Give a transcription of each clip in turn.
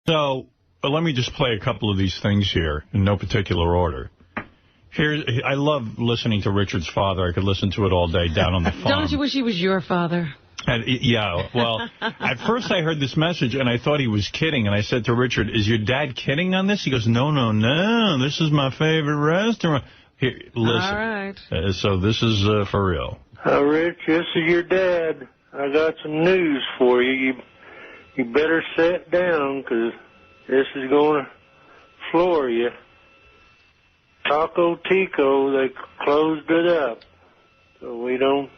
So, let me just play a couple of these things here in no particular order. I love listening to Richard's father. I could listen to it all day down on the farm. Don't you wish he was your father? And, yeah, well, at first I heard this message and I thought he was kidding. And I said to Richard, is your dad kidding on this? He goes, no, this is my favorite restaurant. Here, listen. All right. So this is for real. Rich, this is your dad. I got some news for you. You better sit down, because this is going to floor you. Taco Tico, they closed it up. So we don't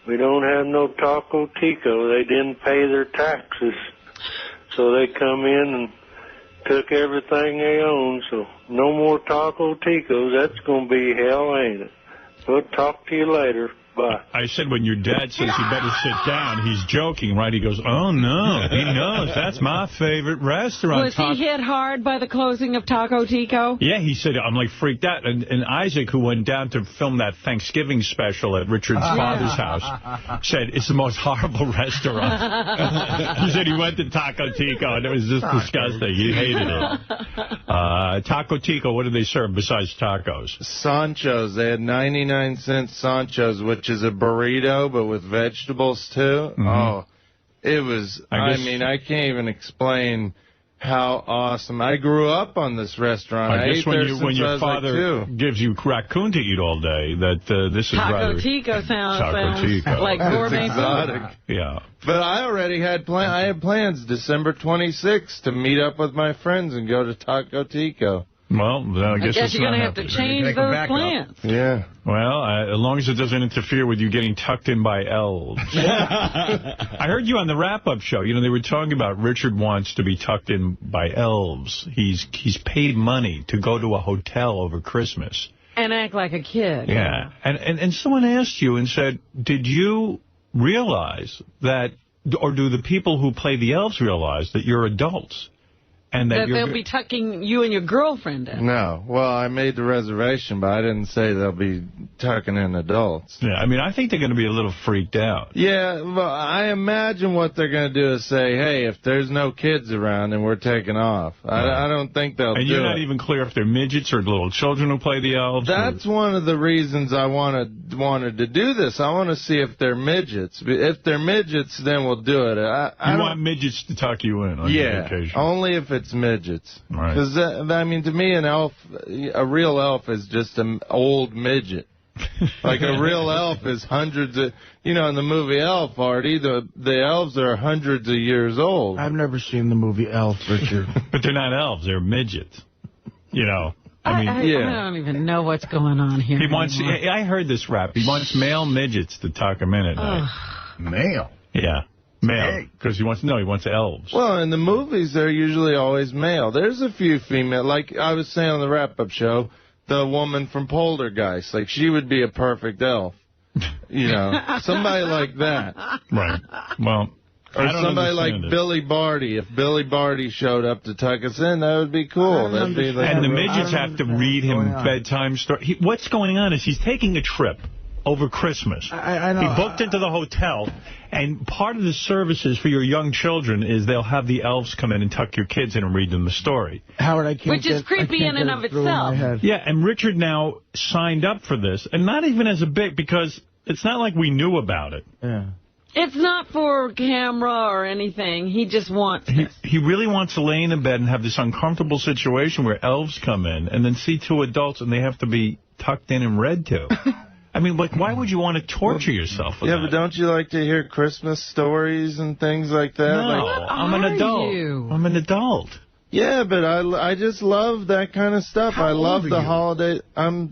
have no Taco Tico. They didn't pay their taxes. So they come in and took everything they own. So no more Taco Ticos. That's going to be hell, ain't it? We'll talk to you later. Bye. I said when your dad says you better sit down, he's joking, right? He goes, oh, no, he knows. That's my favorite restaurant. Was he hit hard by the closing of Taco Tico? Yeah, he said, I'm like freaked out. And Isaac, who went down to film that Thanksgiving special at Richard's father's house, said it's the most horrible restaurant. He said he went to Taco Tico, and it was just disgusting. He hated it. Taco Tico, what did they serve besides tacos? Sanchos. They had 99-cent Sanchos, which is a burrito, but with vegetables, too. Mm-hmm. Oh, it was, I mean, I can't even explain how awesome. I grew up on this restaurant. I guess when your father gives you raccoon to eat all day, that this is Taco Tico sounds like gourmet food. Yeah. But I already had plans December 26th to meet up with my friends and go to Taco Tico. Well, I guess you're going to have to change those plans. Yeah. Well, as long as it doesn't interfere with you getting tucked in by elves. I heard you on the wrap-up show. You know, they were talking about Richard wants to be tucked in by elves. He's paid money to go to a hotel over Christmas. And act like a kid. Yeah. And someone asked you and said, did you realize that, or do the people who play the elves realize that you're adults? And that they'll be tucking you and your girlfriend in. No. Well, I made the reservation, but I didn't say they'll be tucking in adults. Yeah, I mean, I think they're going to be a little freaked out. Yeah, well, I imagine what they're going to do is say, hey, if there's no kids around, then we're taking off. I don't think they'll do it. And you're not even clear if they're midgets or little children who play the elves? That's one of the reasons I wanted to do this. I want to see if they're midgets. If they're midgets, then we'll do it. You want midgets to tuck you in on your vacation? Yeah, only if it's midgets. Because, I mean, to me, a real elf is just an old midget. Like a real elf is hundreds of, in the movie Elf, Artie, the elves are hundreds of years old. I've never seen the movie Elf, Richard. But they're not elves, they're midgets. I don't even know what's going on here. I heard this rap. He wants male midgets to tuck him in at night. Male? Yeah. Male, because he wants elves. Well, in the movies, they're usually always male. There's a few female, like I was saying on the wrap-up show, the woman from Poltergeist, like she would be a perfect elf. Somebody like that. Right. Well, or somebody like Billy Barty. If Billy Barty showed up to tuck us in, that would be cool. And the midgets have to read him bedtime stories. What's going on is he's taking a trip over Christmas. I know. He booked into the hotel, and part of the services for your young children is they'll have the elves come in and tuck your kids in and read them the story. Howard, I can't Which is creepy in and of itself. Yeah, and Richard now signed up for this, and not even as a bit, because it's not like we knew about it. Yeah. It's not for camera or anything. He just wants this. He really wants to lay in a bed and have this uncomfortable situation where elves come in and then see two adults and they have to be tucked in and read to. I mean, like, why would you want to torture yourself with that? But don't you like to hear Christmas stories and things like that? No, I'm an adult. I'm an adult. Yeah, but I just love that kind of stuff. I love the holiday. I'm,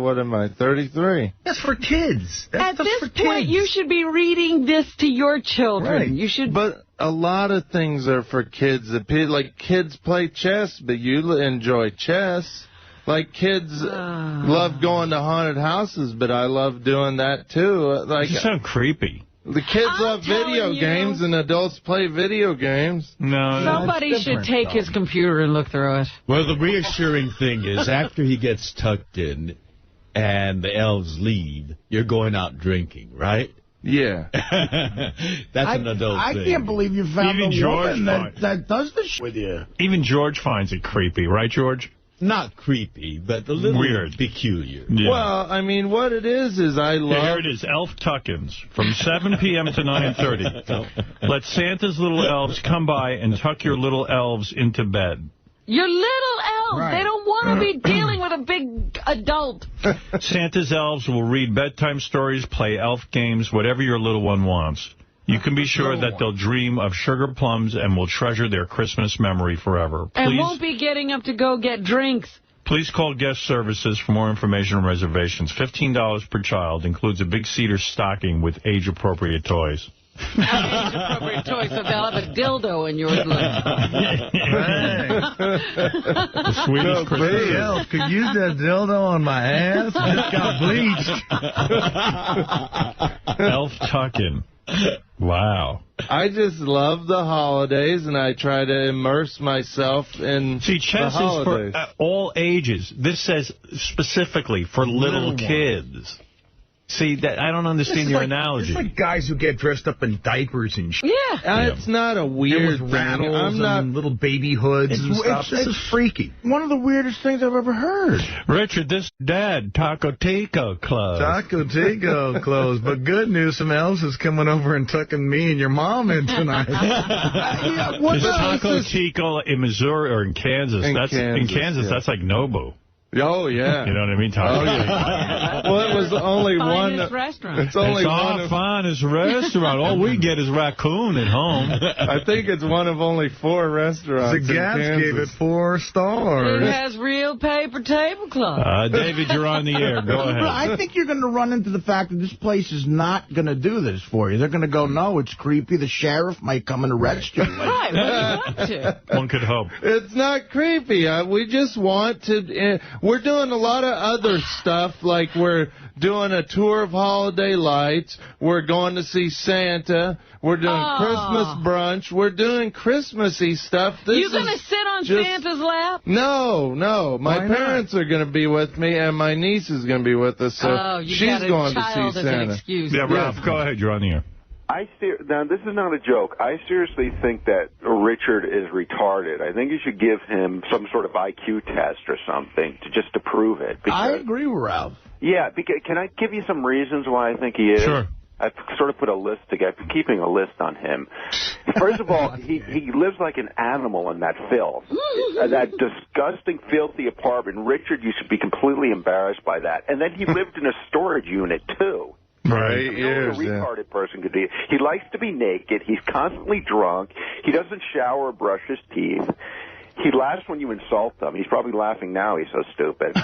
what am I, 33? That's for kids. At this point, you should be reading this to your children. Right. You should. But a lot of things are for kids. Like, kids play chess, but you enjoy chess. Like, kids love going to haunted houses, but I love doing that, too. Like, you sound creepy. The kids love video games, and adults play video games. No, somebody should take his computer and look through it. Well, the reassuring thing is after he gets tucked in and the elves leave, you're going out drinking, right? Yeah. That's an adult thing. I can't believe you found Even a George woman that does this with you. Even George finds it creepy, right, George? Not creepy, but a little weird, peculiar. Yeah. Well, I mean, what it is I love... Yeah, here it is, Elf Tuck-ins, from 7 p.m. to 9:30. Let Santa's little elves come by and tuck your little elves into bed. Your little elves, Right. They don't want to be dealing with a big adult. Santa's elves will read bedtime stories, play elf games, whatever your little one wants. You can be sure that they'll dream of sugar plums and will treasure their Christmas memory forever. And won't be getting up to go get drinks. Please call guest services for more information and reservations. $15 per child includes a big cedar stocking with age-appropriate toys. Age-appropriate toys, so they'll have a dildo in your room. The sweetest Christmas. Hey, Elf, could use that dildo on my ass? It got bleached. Elf Tuck-in. Wow. I just love the holidays, and I try to immerse myself in See, chess the is holidays. for all ages. This says specifically for little kids. See, that I don't understand your analogy. It's like guys who get dressed up in diapers and shit. Yeah. It's not a weird with thing. rattles I'm not. and little baby hoods and stuff. This is freaky. One of the weirdest things I've ever heard. Richard, this Dad, Taco Tico closed. Taco Tico closed, but good news, some elves is coming over and tucking me and your mom in tonight. Is Taco Tico in Missouri or in Kansas? In Kansas, yeah. that's like Nobu. Oh, yeah. You know what I mean? Taco. Oh, yeah. Well, it was only Finest one. restaurant. It's only It's one our of, finest restaurant. All we get is raccoon at home. I think it's one of only 4 restaurants. The Gats in gave it Kansas. 4 stars. It has real paper tablecloth. David, you're on the air. Go ahead. I think you're going to run into the fact that this place is not going to do this for you. They're going to go, no, it's creepy. The sheriff might come and arrest you. Right, what do you want to? One could hope. It's not creepy. We just want to... we're doing a lot of other stuff, like we're doing a tour of holiday lights. We're going to see Santa. We're doing Christmas brunch. We're doing Christmassy stuff. You going to sit on Santa's lap? No. My parents are going to be with me, and my niece is going to be with us, so she's going to see Santa. Excuse. Yeah, Ralph, go ahead. You're on the air. Now, this is not a joke. I seriously think that Richard is retarded. I think you should give him some sort of IQ test or something just to prove it. I agree with Ralph. Yeah, can I give you some reasons why I think he is? Sure. I've sort of put a list together, keeping a list on him. First of all, he lives like an animal in that filth. That disgusting, filthy apartment. Richard, you should be completely embarrassed by that. And then he lived in a storage unit, too. Right, I mean, a retarded person could do. He likes to be naked. He's constantly drunk. He doesn't shower or brush his teeth. He laughs when you insult him. He's probably laughing now. He's so stupid.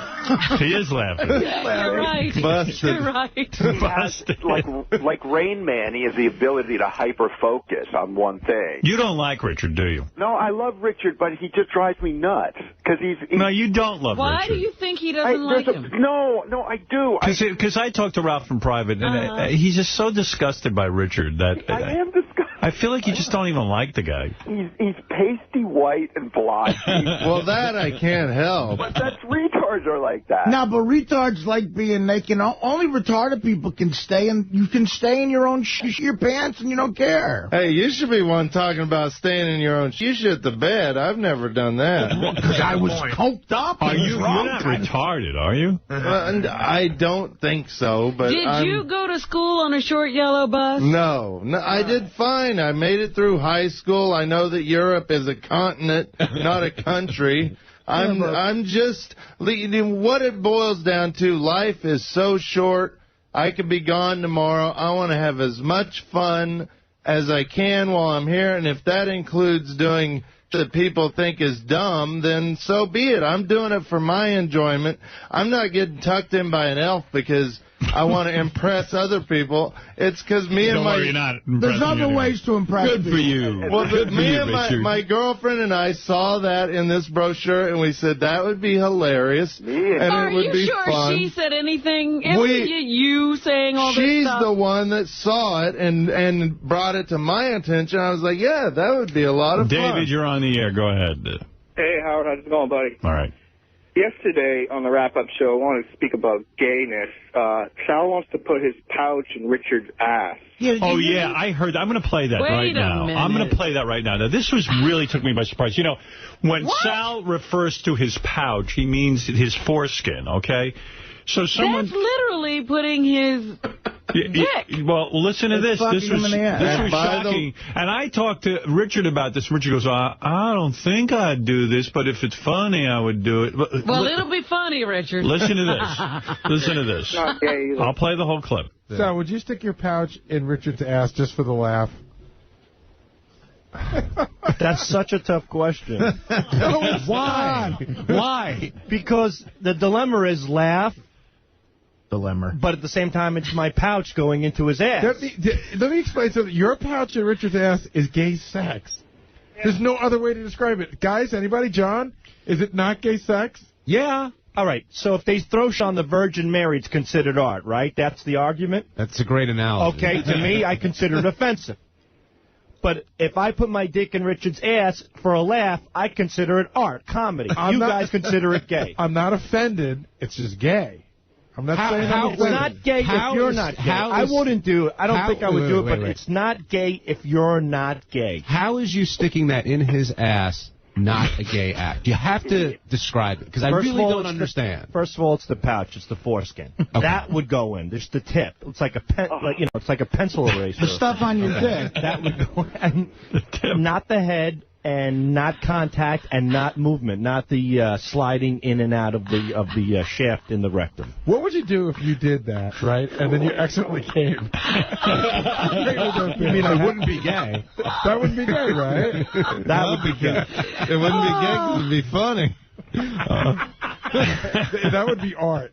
He is laughing. You're right. Busted. You're right. Busted. Like Rain Man, he has the ability to hyper-focus on one thing. You don't like Richard, do you? No, I love Richard, but he just drives me nuts. Cause he's No, you don't love Why Richard. do you think he doesn't like him? No, I do. Because I talked to Ralph in private, and he's just so disgusted by Richard that I am disgusted. I feel like you just don't even like the guy. He's pasty white and blonde. Well, that I can't help. But that's retards are like that. No, but retards like being naked. Only retarded people can stay in. You can stay in your own your pants and you don't care. Hey, you should be one talking about staying in your own. You shit the bed. I've never done that. Because I was coked up. You're not retarded, are you? I don't think so, but Did you go to school on a short yellow bus? No, I did fine. I made it through high school. I know that Europe is a continent, not a country. I'm just, what it boils down to, life is so short. I could be gone tomorrow. I want to have as much fun as I can while I'm here, and if that includes doing that people think is dumb, then so be it. I'm doing it for my enjoyment. I'm not getting tucked in by an elf because I want to impress other people. It's because me and my... Don't worry, you're not There's other ways to impress Good people. for you. Well, Good for me you, and Richard. my girlfriend and I saw that in this brochure, and we said that would be hilarious, and Are it would you be sure fun. she said anything? It was you saying all this She's stuff? the one that saw it and brought it to my attention. I was like, yeah, that would be a lot of fun. David, you're on the air. Go ahead. Hey, Howard, how's it going, buddy? All right. Yesterday on the wrap-up show, I wanted to speak about gayness. Sal wants to put his pouch in Richard's ass. Oh, yeah, I heard. I'm going to play that right now. I'm going to play that right now. Now, this really took me by surprise. You know, when Sal refers to his pouch, he means his foreskin, okay? So someone... That's literally putting his dick. Well, listen to this. This was shocking. And I talked to Richard about this. Richard goes, I don't think I'd do this, but if it's funny, I would do it. Well, it'll be funny, Richard. Listen to this. Listen to this. Not gay either. I'll play the whole clip. So, would you stick your pouch in Richard's ass just for the laugh? That's such a tough question. Why? Why? Because the dilemma is laugh. Dilemma. But at the same time, it's my pouch going into his ass. Let me explain something. Your pouch in Richard's ass is gay sex. There's no other way to describe it. Guys, anybody? John? Is it not gay sex? Yeah. All right. So if they throw shit on the Virgin Mary, it's considered art, right? That's the argument? That's a great analogy. Okay. To me, I consider it offensive. But if I put my dick in Richard's ass for a laugh, I consider it art, comedy. You guys consider it gay. I'm not offended. It's just gay. I'm not saying it's not gay if you're not gay. I wouldn't do it. I don't think I would do it, but it's not gay if you're not gay. How is you sticking that in his ass not a gay act? You have to describe it, because I really don't understand. First of all, it's the pouch. It's the foreskin. Okay. That would go in. There's the tip. It's like a it's like a pencil eraser. The stuff on your dick. That would go in. Not the head, and not contact, and not movement, not the sliding in and out of the shaft in the rectum. What would you do if you did that, right? And then you accidentally came. I mean, I wouldn't be gay. That wouldn't be gay, right? That would be gay. It wouldn't be gay because it'd be funny. That would be art.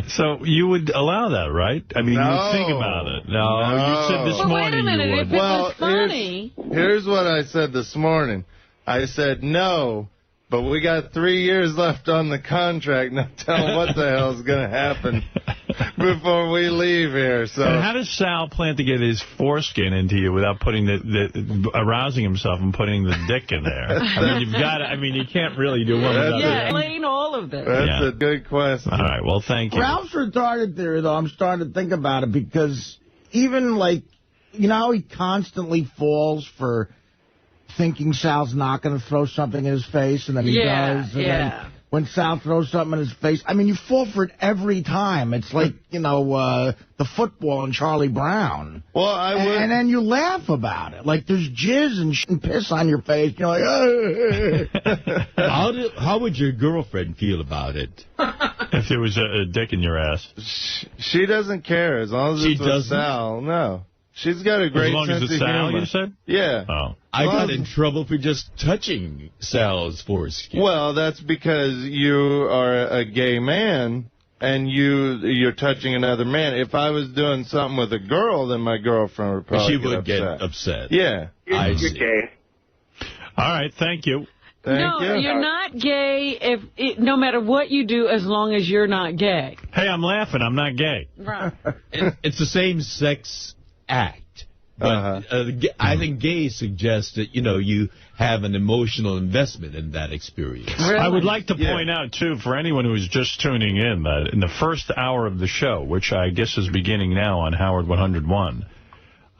So you would allow that, right? I mean, you would think about it. No, you said this morning you would. If it was funny. Here's what I said this morning. I said no, but we got 3 years left on the contract. Now tell them what the hell's going to happen before we leave here. So, and how does Sal plan to get his foreskin into you without putting arousing himself and putting the dick in there? I mean, you've got to. I mean, you can't really do one without the other. Explain all of this. That's a good question. All right, well, thank you. Ralph's retarded theory, though, I'm starting to think about it, because even, like, you know how he constantly falls for thinking Sal's not going to throw something in his face, and then he does. And then when Sal throws something in his face, I mean, you fall for it every time. It's like, you know, the football in Charlie Brown. Well, and then you laugh about it. Like, there's jizz and piss on your face. You're like, How would your girlfriend feel about it? If there was a dick in your ass. She doesn't care as long as it's with Sal. No. She's got a great sense of humor. You said? Yeah. Oh. I got in trouble for just touching Sal's foreskin. Well, that's because you are a gay man, and you're touching another man. If I was doing something with a girl, then my girlfriend would probably get upset. Yeah. You're gay. All right, thank you. No, you're not gay no matter what you do, as long as you're not gay. Hey, I'm laughing. I'm not gay. Right. It's the same sex act. But I think gay suggests that, you know, you have an emotional investment in that experience. Really? I would like to point out, too, for anyone who is just tuning in, that in the first hour of the show, which I guess is beginning now on Howard 101,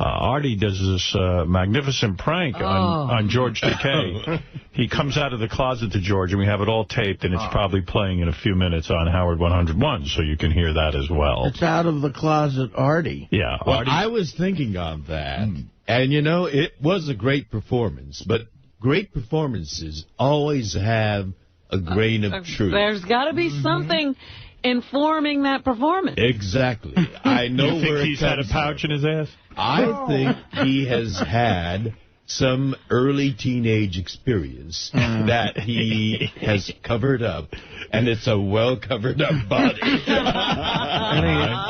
Artie does this magnificent prank on George Takei. He comes out of the closet to George, and we have it all taped, and it's probably playing in a few minutes on Howard 101, so you can hear that as well. It's out of the closet, Artie. Yeah, well, Artie. I was thinking on that, and, you know, it was a great performance, but great performances always have a grain of truth. There's got to be something informing that performance. Exactly. I know you think he's had a pouch in his ass? I think he has had some early teenage experience that he has covered up, and it's a well-covered-up body.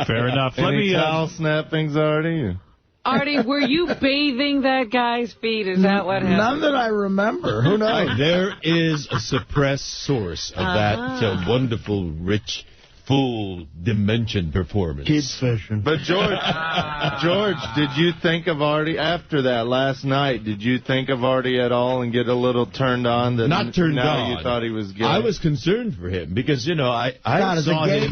Fair enough. Let me towel snappings, Artie? Artie, were you bathing that guy's feet? Is that what happened? None that I remember. Who knows? There is a suppressed source of that wonderful, rich full dimension performance. Kids fishing. But George, did you think of Artie after that last night? Did you think of Artie at all and get a little turned on? That Not turned now on. You thought he was gay? I was concerned for him because, you know, I saw him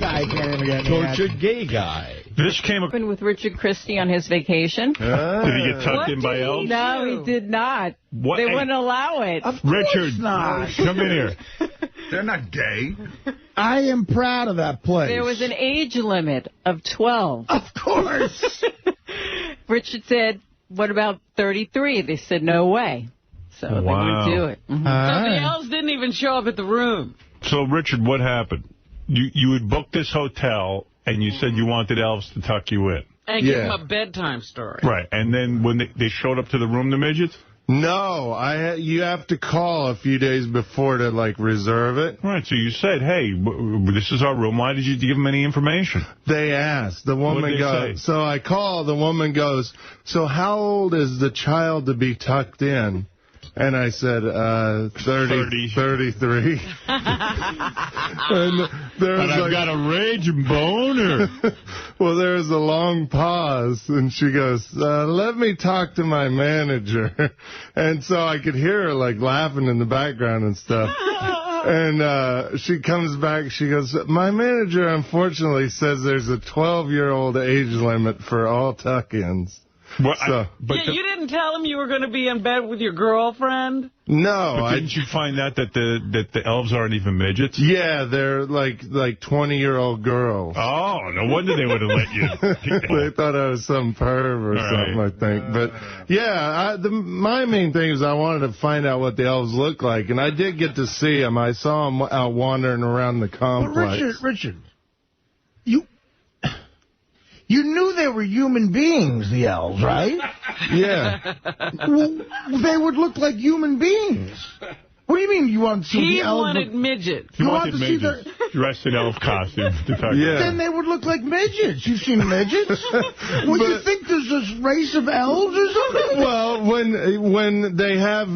tortured gay guy. This came up with Richard Christy on his vacation. Did he get tucked in by elves? No, he did not. What? They wouldn't allow it. Of Richard, not. come in here. They're not gay. I am proud of that place. There was an age limit of 12. Of course. Richard said, what about 33? They said, no way. So they wouldn't do it. So the elves didn't even show up at the room. So, Richard, what happened? You had booked this hotel, and you said you wanted elves to tuck you in. And give them a bedtime story. Right. And then when they showed up to the room, the midgets? No, you have to call a few days before to, like, reserve it. Right, so you said, hey, this is our room. Why did you give them any information? They asked. The woman goes, so I call, the woman goes, so how old is the child to be tucked in? And I said, 33. And I've got a raging boner. Well, there was a long pause, and she goes, let me talk to my manager. And so I could hear her, like, laughing in the background and stuff. And she comes back, she goes, my manager, unfortunately, says there's a 12-year-old age limit for all tuck-ins. Well, you didn't tell him you were going to be in bed with your girlfriend? No. But didn't you find out that the elves aren't even midgets? Yeah, they're like 20-year-old girls. Oh, no wonder they would have let you. They thought I was some perv or something, I think. But, yeah, my main thing is I wanted to find out what the elves look like. And I did get to see them. I saw them out wandering around the complex. But Richard, you knew they were human beings, the elves, right? Yeah. Well, they would look like human beings. What do you mean you want to see the elves? He wanted midgets. He wanted midgets dressed in elf costumes. Then they would look like midgets. You've seen midgets? Would you think there's this race of elves or something? Well, when they have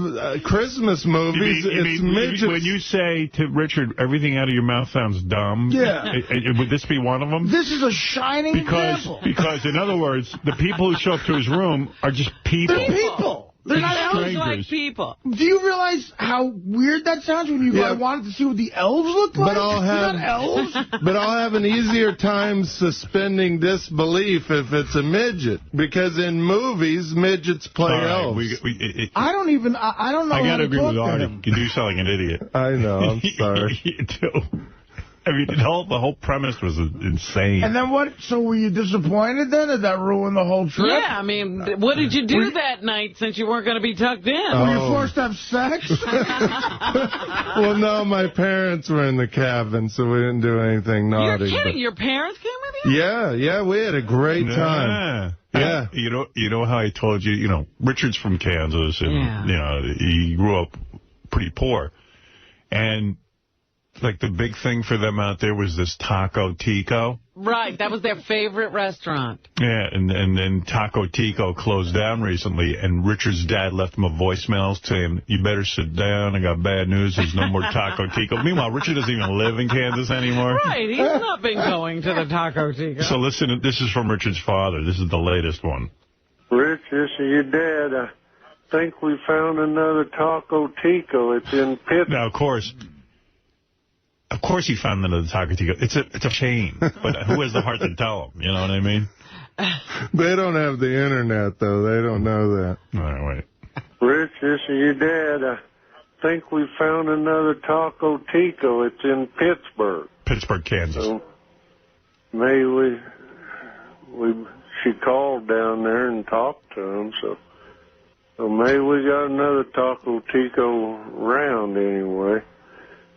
Christmas movies, it's midgets. When you say to Richard, everything out of your mouth sounds dumb, would this be one of them? This is a shining example. Because, in other words, the people who show up to his room are just people. They're people. They're not elves. Like people. Do you realize how weird that sounds when you wanted to see what the elves look like? But I'll have an easier time suspending disbelief if it's a midget, because in movies midgets play elves. I don't know. I gotta agree with Artie. You do sound like an idiot. I know. I'm sorry. You do. I mean, the whole premise was insane. And then what? So were you disappointed then? Did that ruin the whole trip? Yeah, I mean, what did you do that night since you weren't going to be tucked in? Were you forced to have sex? Well, no, my parents were in the cabin, so we didn't do anything naughty. You're kidding? Your parents came with you? Yeah, we had a great time. Yeah. You know how I told you, Richard's from Kansas, and, he grew up pretty poor. And like the big thing for them out there was this Taco Tico. Right, that was their favorite restaurant. Yeah, and then Taco Tico closed down recently, and Richard's dad left him a voicemail saying, you better sit down, I got bad news, there's no more Taco Tico. Meanwhile, Richard doesn't even live in Kansas anymore. Right, he's not been going to the Taco Tico. So listen, this is from Richard's father. This is the latest one. Rich, this is your dad. I think we found another Taco Tico. It's in Pittsburgh. Now, of course he found another Taco Tico. It's a chain, but who has the heart to tell him? You know what I mean? They don't have the internet, though. They don't know that. All right, wait. Rich, this is your dad. I think we found another Taco Tico. It's in Pittsburgh, Kansas. So maybe she called down there and talked to him. So maybe we got another Taco Tico round anyway.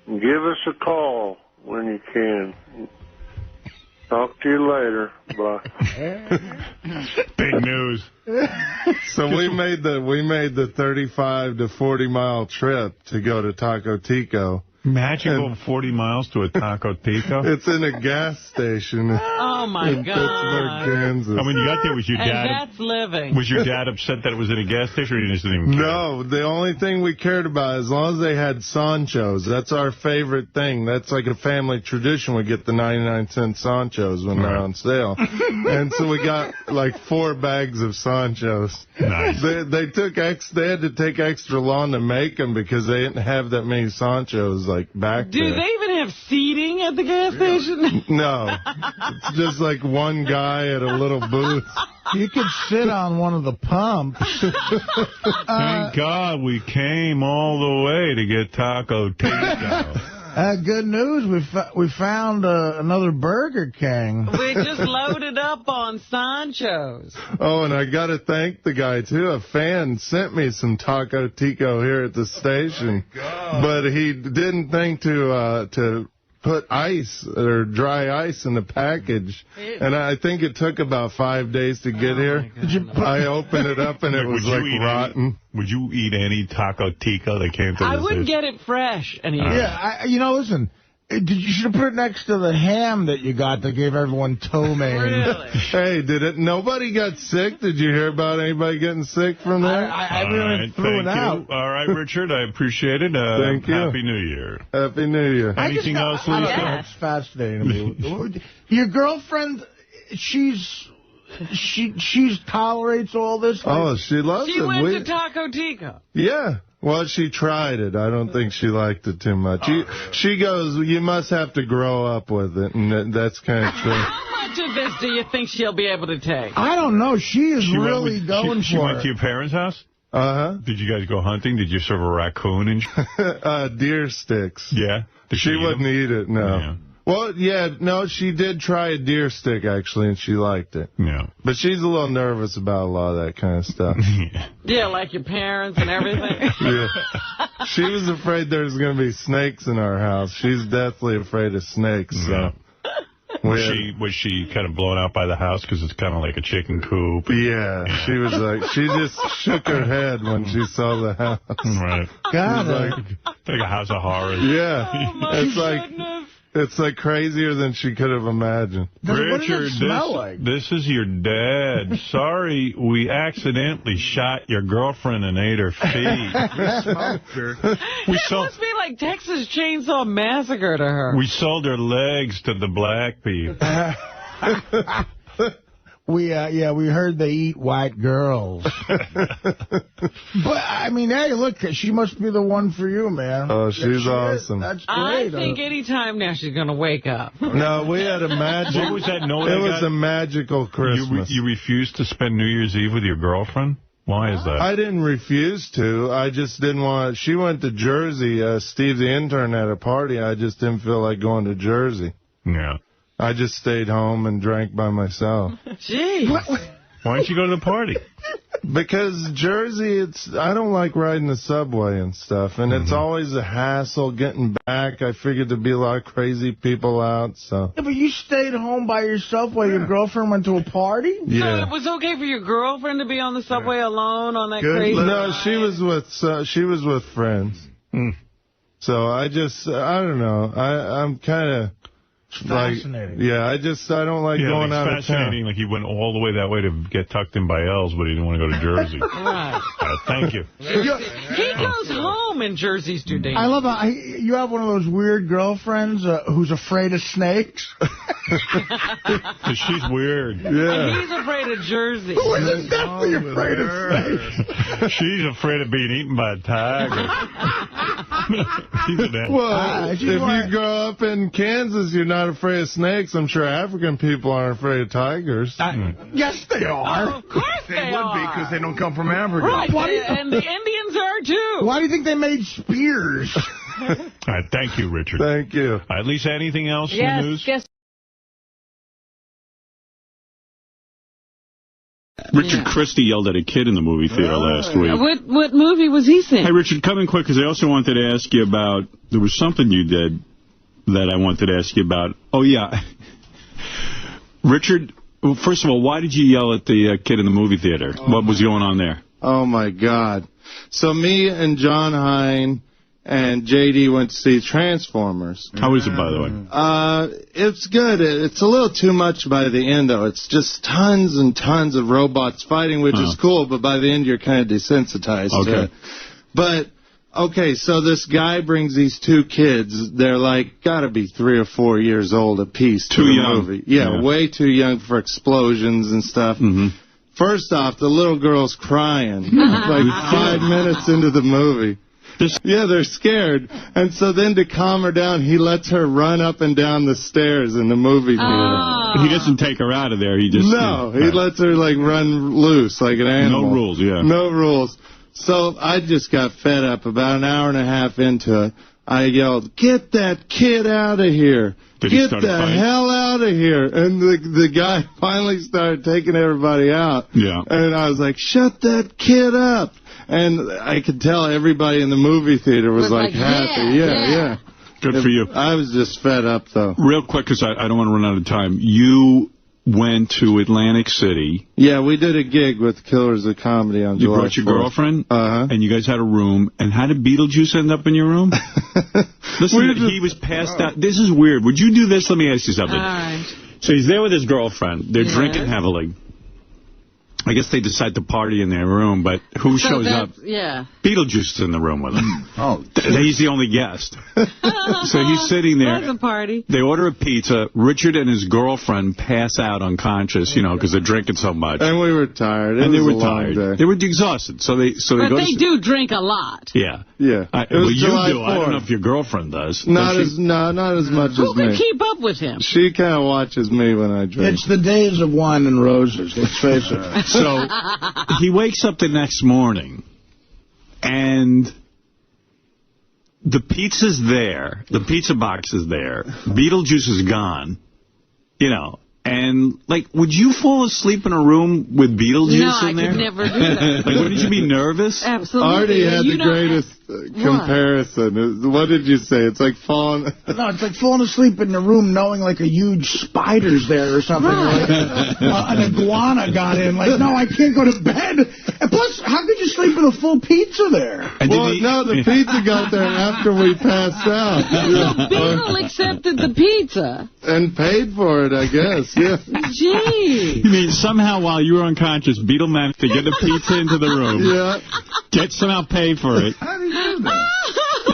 Give us a call when you can. Talk to you later. Bye. Big news. So we made the 35 to 40 mile trip to go to Taco Tico. Imagine going 40 miles to a Taco Tico. It's in a gas station. Oh, Oh, my God. Pittsburgh, Kansas. And when you got there, was your dad... And that's living. Was your dad upset that it was in a gas station, or he just didn't even care? No, the only thing we cared about, as long as they had Sanchos, that's our favorite thing. That's like a family tradition. We get the 99-cent Sanchos when they're on sale. And so we got like 4 bags of Sanchos. Nice. They had to take extra long to make them because they didn't have that many Sanchos like back there. Do they even have seating at the gas station? No. It's just like one guy at a little booth. You could sit on one of the pumps. Thank God we came all the way to get Taco Tico. Good news, we found another Burger King. We just loaded up on Sancho's. Oh, and I got to thank the guy, too. A fan sent me some Taco Tico here at the station. But he didn't think to put ice or dry ice in the package. And I think it took about 5 days to get here. I opened it up and it was like rotten. Would you eat any Taco Tico that came to I wouldn't get it fresh. Yeah, listen, you should have put it next to the ham that you got that gave everyone ptomaine. Really? Hey, nobody got sick? Did you hear about anybody getting sick from there? I really threw it out. All right, Richard, I appreciate it. Thank you. Happy New Year. Happy New Year. Anything else, Lisa? That's fascinating to me. Your girlfriend, she tolerates all this? Oh, she loves it. She went to Taco Tico. Yeah. Well, she tried it. I don't think she liked it too much. She goes, you must have to grow up with it, and that's kind of true. How much of this do you think she'll be able to take? I don't know. She really going for it. She went to your parents' house? Uh-huh. Did you guys go hunting? Did you serve a raccoon? And deer sticks. Yeah? She wouldn't eat it, no. Yeah. Well, yeah, no, she did try a deer stick, actually, and she liked it. Yeah. But she's a little nervous about a lot of that kind of stuff. Yeah, like your parents and everything. Yeah. She was afraid there was going to be snakes in our house. She's deathly afraid of snakes, so... Was she kind of blown out by the house because it's kind of like a chicken coop? Yeah, she was like, she just shook her head when she saw the house. Right. Like a house of horrors. Yeah. Oh, It's like crazier than she could have imagined. Richard, this is your dad. Sorry, we accidentally shot your girlfriend and ate her feet. It must be like Texas Chainsaw Massacre to her. We sold her legs to the black people. We heard they eat white girls. But, I mean, hey, look, she must be the one for you, man. Oh, she's awesome. That's great. I think any time now she's going to wake up. No, we had a magic... What was that note? It was a magical Christmas. You refused to spend New Year's Eve with your girlfriend? Why is that? I didn't refuse to. I just didn't want... She went to Jersey. Steve, the intern, had a party. I just didn't feel like going to Jersey. Yeah. I just stayed home and drank by myself. Gee. Why didn't you go to the party? Because Jersey, I don't like riding the subway and stuff, and it's always a hassle getting back. I figured there'd be a lot of crazy people out, so. Yeah, but you stayed home by yourself while your girlfriend went to a party? Yeah. So it was okay for your girlfriend to be on the subway alone on that crazy No, ride? she was with friends. So I don't know. I'm kind of... Fascinating. I don't like going out of town. Fascinating. Like he went all the way that way to get tucked in by Elves, but he didn't want to go to Jersey. Right. Thank you. He goes home and Jersey's too dangerous. I love how you have one of those weird girlfriends who's afraid of snakes. She's weird. Yeah. And he's afraid of Jersey. Who isn't definitely afraid of snakes? She's afraid of being eaten by a tiger. Well, if you grow up in Kansas, you're not afraid of snakes. I'm sure African people aren't afraid of tigers. Yes, they are. Of course they would be because they don't come from Africa. Right, and the Indians are too. Why do you think they made spears? All right, thank you, Richard. Thank you. Lisa, anything else in the news? Yes. Richard Christy yelled at a kid in the movie theater last week. What movie was he seeing? Hey, Richard, come in quick, because I also wanted to ask you about, there was something you did that I wanted to ask you about. Oh, yeah. Richard, first of all, why did you yell at the kid in the movie theater? What was going on there? Oh, my God. So me and John Hine and J.D. went to see Transformers. How is it, by the way? It's good. It's a little too much by the end, though. It's just tons and tons of robots fighting, which is cool, but by the end you're kind of desensitized to it. But, okay, so this guy brings these two kids. They're like, gotta be 3 or 4 years old apiece. Too young. Movie. Yeah, way too young for explosions and stuff. First off, the little girl's crying like 5 minutes into the movie. Yeah, they're scared. And so then to calm her down, he lets her run up and down the stairs in the movie theater. He doesn't take her out of there. He just... No, he lets her, like, run loose like an animal. No rules, yeah. No rules. So I just got fed up. About an hour and a half into it, I yelled, "Get that kid out of here. Get the hell out of here." And the guy finally started taking everybody out. Yeah. And I was like, "Shut that kid up." And I could tell everybody in the movie theater was like happy. Yeah. Good for you. I was just fed up, though. Real quick, because I don't want to run out of time. You went to Atlantic City. Yeah, we did a gig with Killers of Comedy on July 4th. You brought your girlfriend, and you guys had a room. And how did Beetlejuice end up in your room? Listen, he was passed out. This is weird. Would you do this? Let me ask you something. All right. So he's there with his girlfriend. They're drinking heavily. I guess they decide to party in their room, but who shows up? Yeah. Beetlejuice is in the room with him. He's the only guest. So he's sitting there. That's a party. They order a pizza. Richard and his girlfriend pass out unconscious, because they're drinking so much. And we were tired. They were tired. They were exhausted. So they But they do drink a lot. Yeah. Yeah. Well, you do. I don't know if your girlfriend does. Not as much as me. Who can keep up with him? She kind of watches me when I drink. It's the days of wine and roses, let's face it. So he wakes up the next morning, and the pizza's there. The pizza box is there. Beetlejuice is gone. And, like, would you fall asleep in a room with Beetlejuice in there? No, I could never do that. Like, wouldn't you be nervous? Absolutely. Artie had the greatest comparison. What did you say? It's like falling... No, it's like falling asleep in the room knowing, like, a huge spider's there or something. Like, an iguana got in. Like, no, I can't go to bed. And plus, how could you sleep with a full pizza there? No, the pizza got there after we passed out. So Beetle accepted the pizza. And paid for it, I guess. Yeah. Gee. You mean somehow while you were unconscious, Beetle managed to get the pizza into the room. Yeah. Somehow pay for it. How did he do that?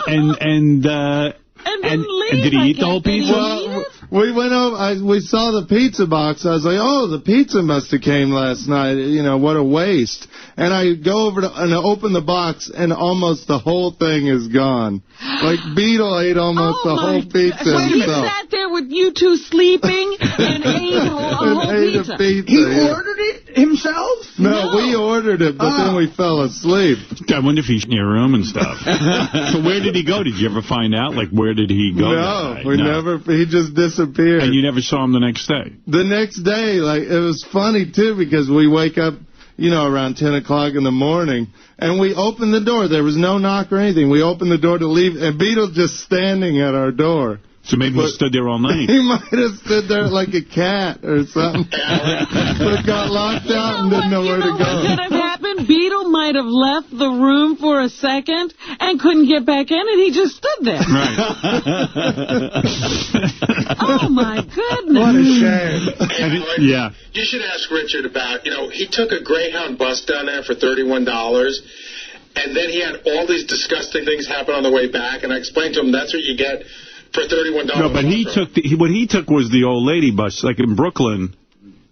And then leave. And did he eat the whole pizza? Well, we went over. We saw the pizza box. I was like, "Oh, the pizza must have came last night. What a waste." And I go over and I open the box, and almost the whole thing is gone. Like Beetle ate almost the whole pizza So he himself. sat there with you two sleeping and ate a whole pizza. He ordered it himself? No, we ordered it, but then we fell asleep. I wonder if he's in your room and stuff. So where did he go? Did you ever find out? Like, where did he go? No, we never. He just disappeared. And you never saw him the next day? The next day, like, it was funny, too, because we wake up, around 10 o'clock in the morning, and we open the door. There was no knock or anything. We opened the door to leave, and Beetle's just standing at our door. So maybe he stood there all night. He might have stood there like a cat or something. But got locked out and didn't know where to go. What could have happened? Beetle might have left the room for a second and couldn't get back in, and he just stood there. Right. Oh, my goodness. What a shame. Yeah. You should ask Richard about, he took a Greyhound bus down there for $31, and then he had all these disgusting things happen on the way back, and I explained to him that's what you get for $31. No, but he took what he took was the old lady bus. Like in Brooklyn,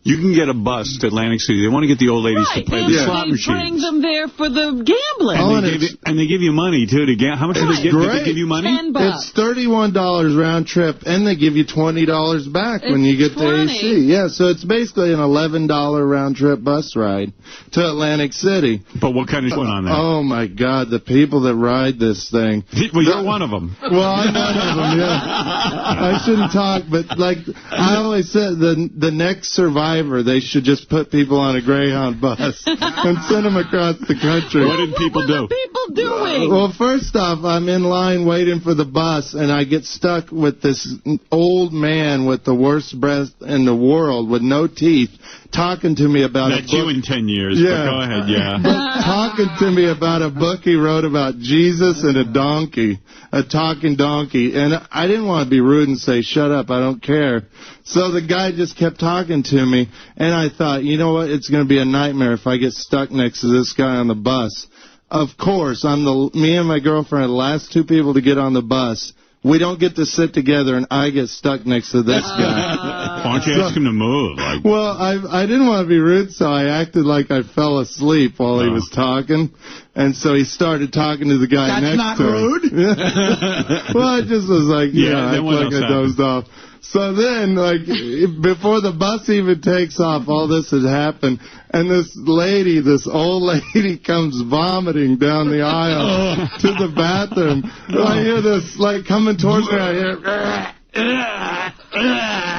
you can get a bus to Atlantic City. They want to get the old ladies to play the slot machines. They bring them there for the gambling. And they give you money, too, to gamble. How much do they give? Did they give you money? $10. It's $31 round trip, and they give you $20 back when you get to AC. Yeah, so it's basically an $11 round trip bus ride to Atlantic City. But what kind of went on there? Oh, my God, the people that ride this thing. Well, you're one of them. Well, I'm one of them, yeah. I shouldn't talk, but, like, I always said, the next survivor driver, they should just put people on a Greyhound bus and send them across the country. What did people do? What are people doing? Well, first off, I'm in line waiting for the bus, and I get stuck with this old man with the worst breath in the world with no teeth talking to me about That's you in 10 years, Yeah. but go ahead, yeah. talking to me about a book he wrote about Jesus and a donkey, a talking donkey. And I didn't want to be rude and say, shut up, I don't care. So the guy just kept talking to me, and I thought, you know what, it's going to be a nightmare if I get stuck next to this guy on the bus. Of course, me and my girlfriend are the last two people to get on the bus. We don't get to sit together, and I get stuck next to this guy. Why don't you ask him to move? Like, well, I didn't want to be rude, so I acted like I fell asleep while he was talking. And so he started talking to the guy next to him. That's not rude? Well, I just was like, I act like I dozed off. So then, like, before the bus even takes off, all this had happened. And this old lady comes vomiting down the aisle to the bathroom. I hear this, like, coming towards me. I hear...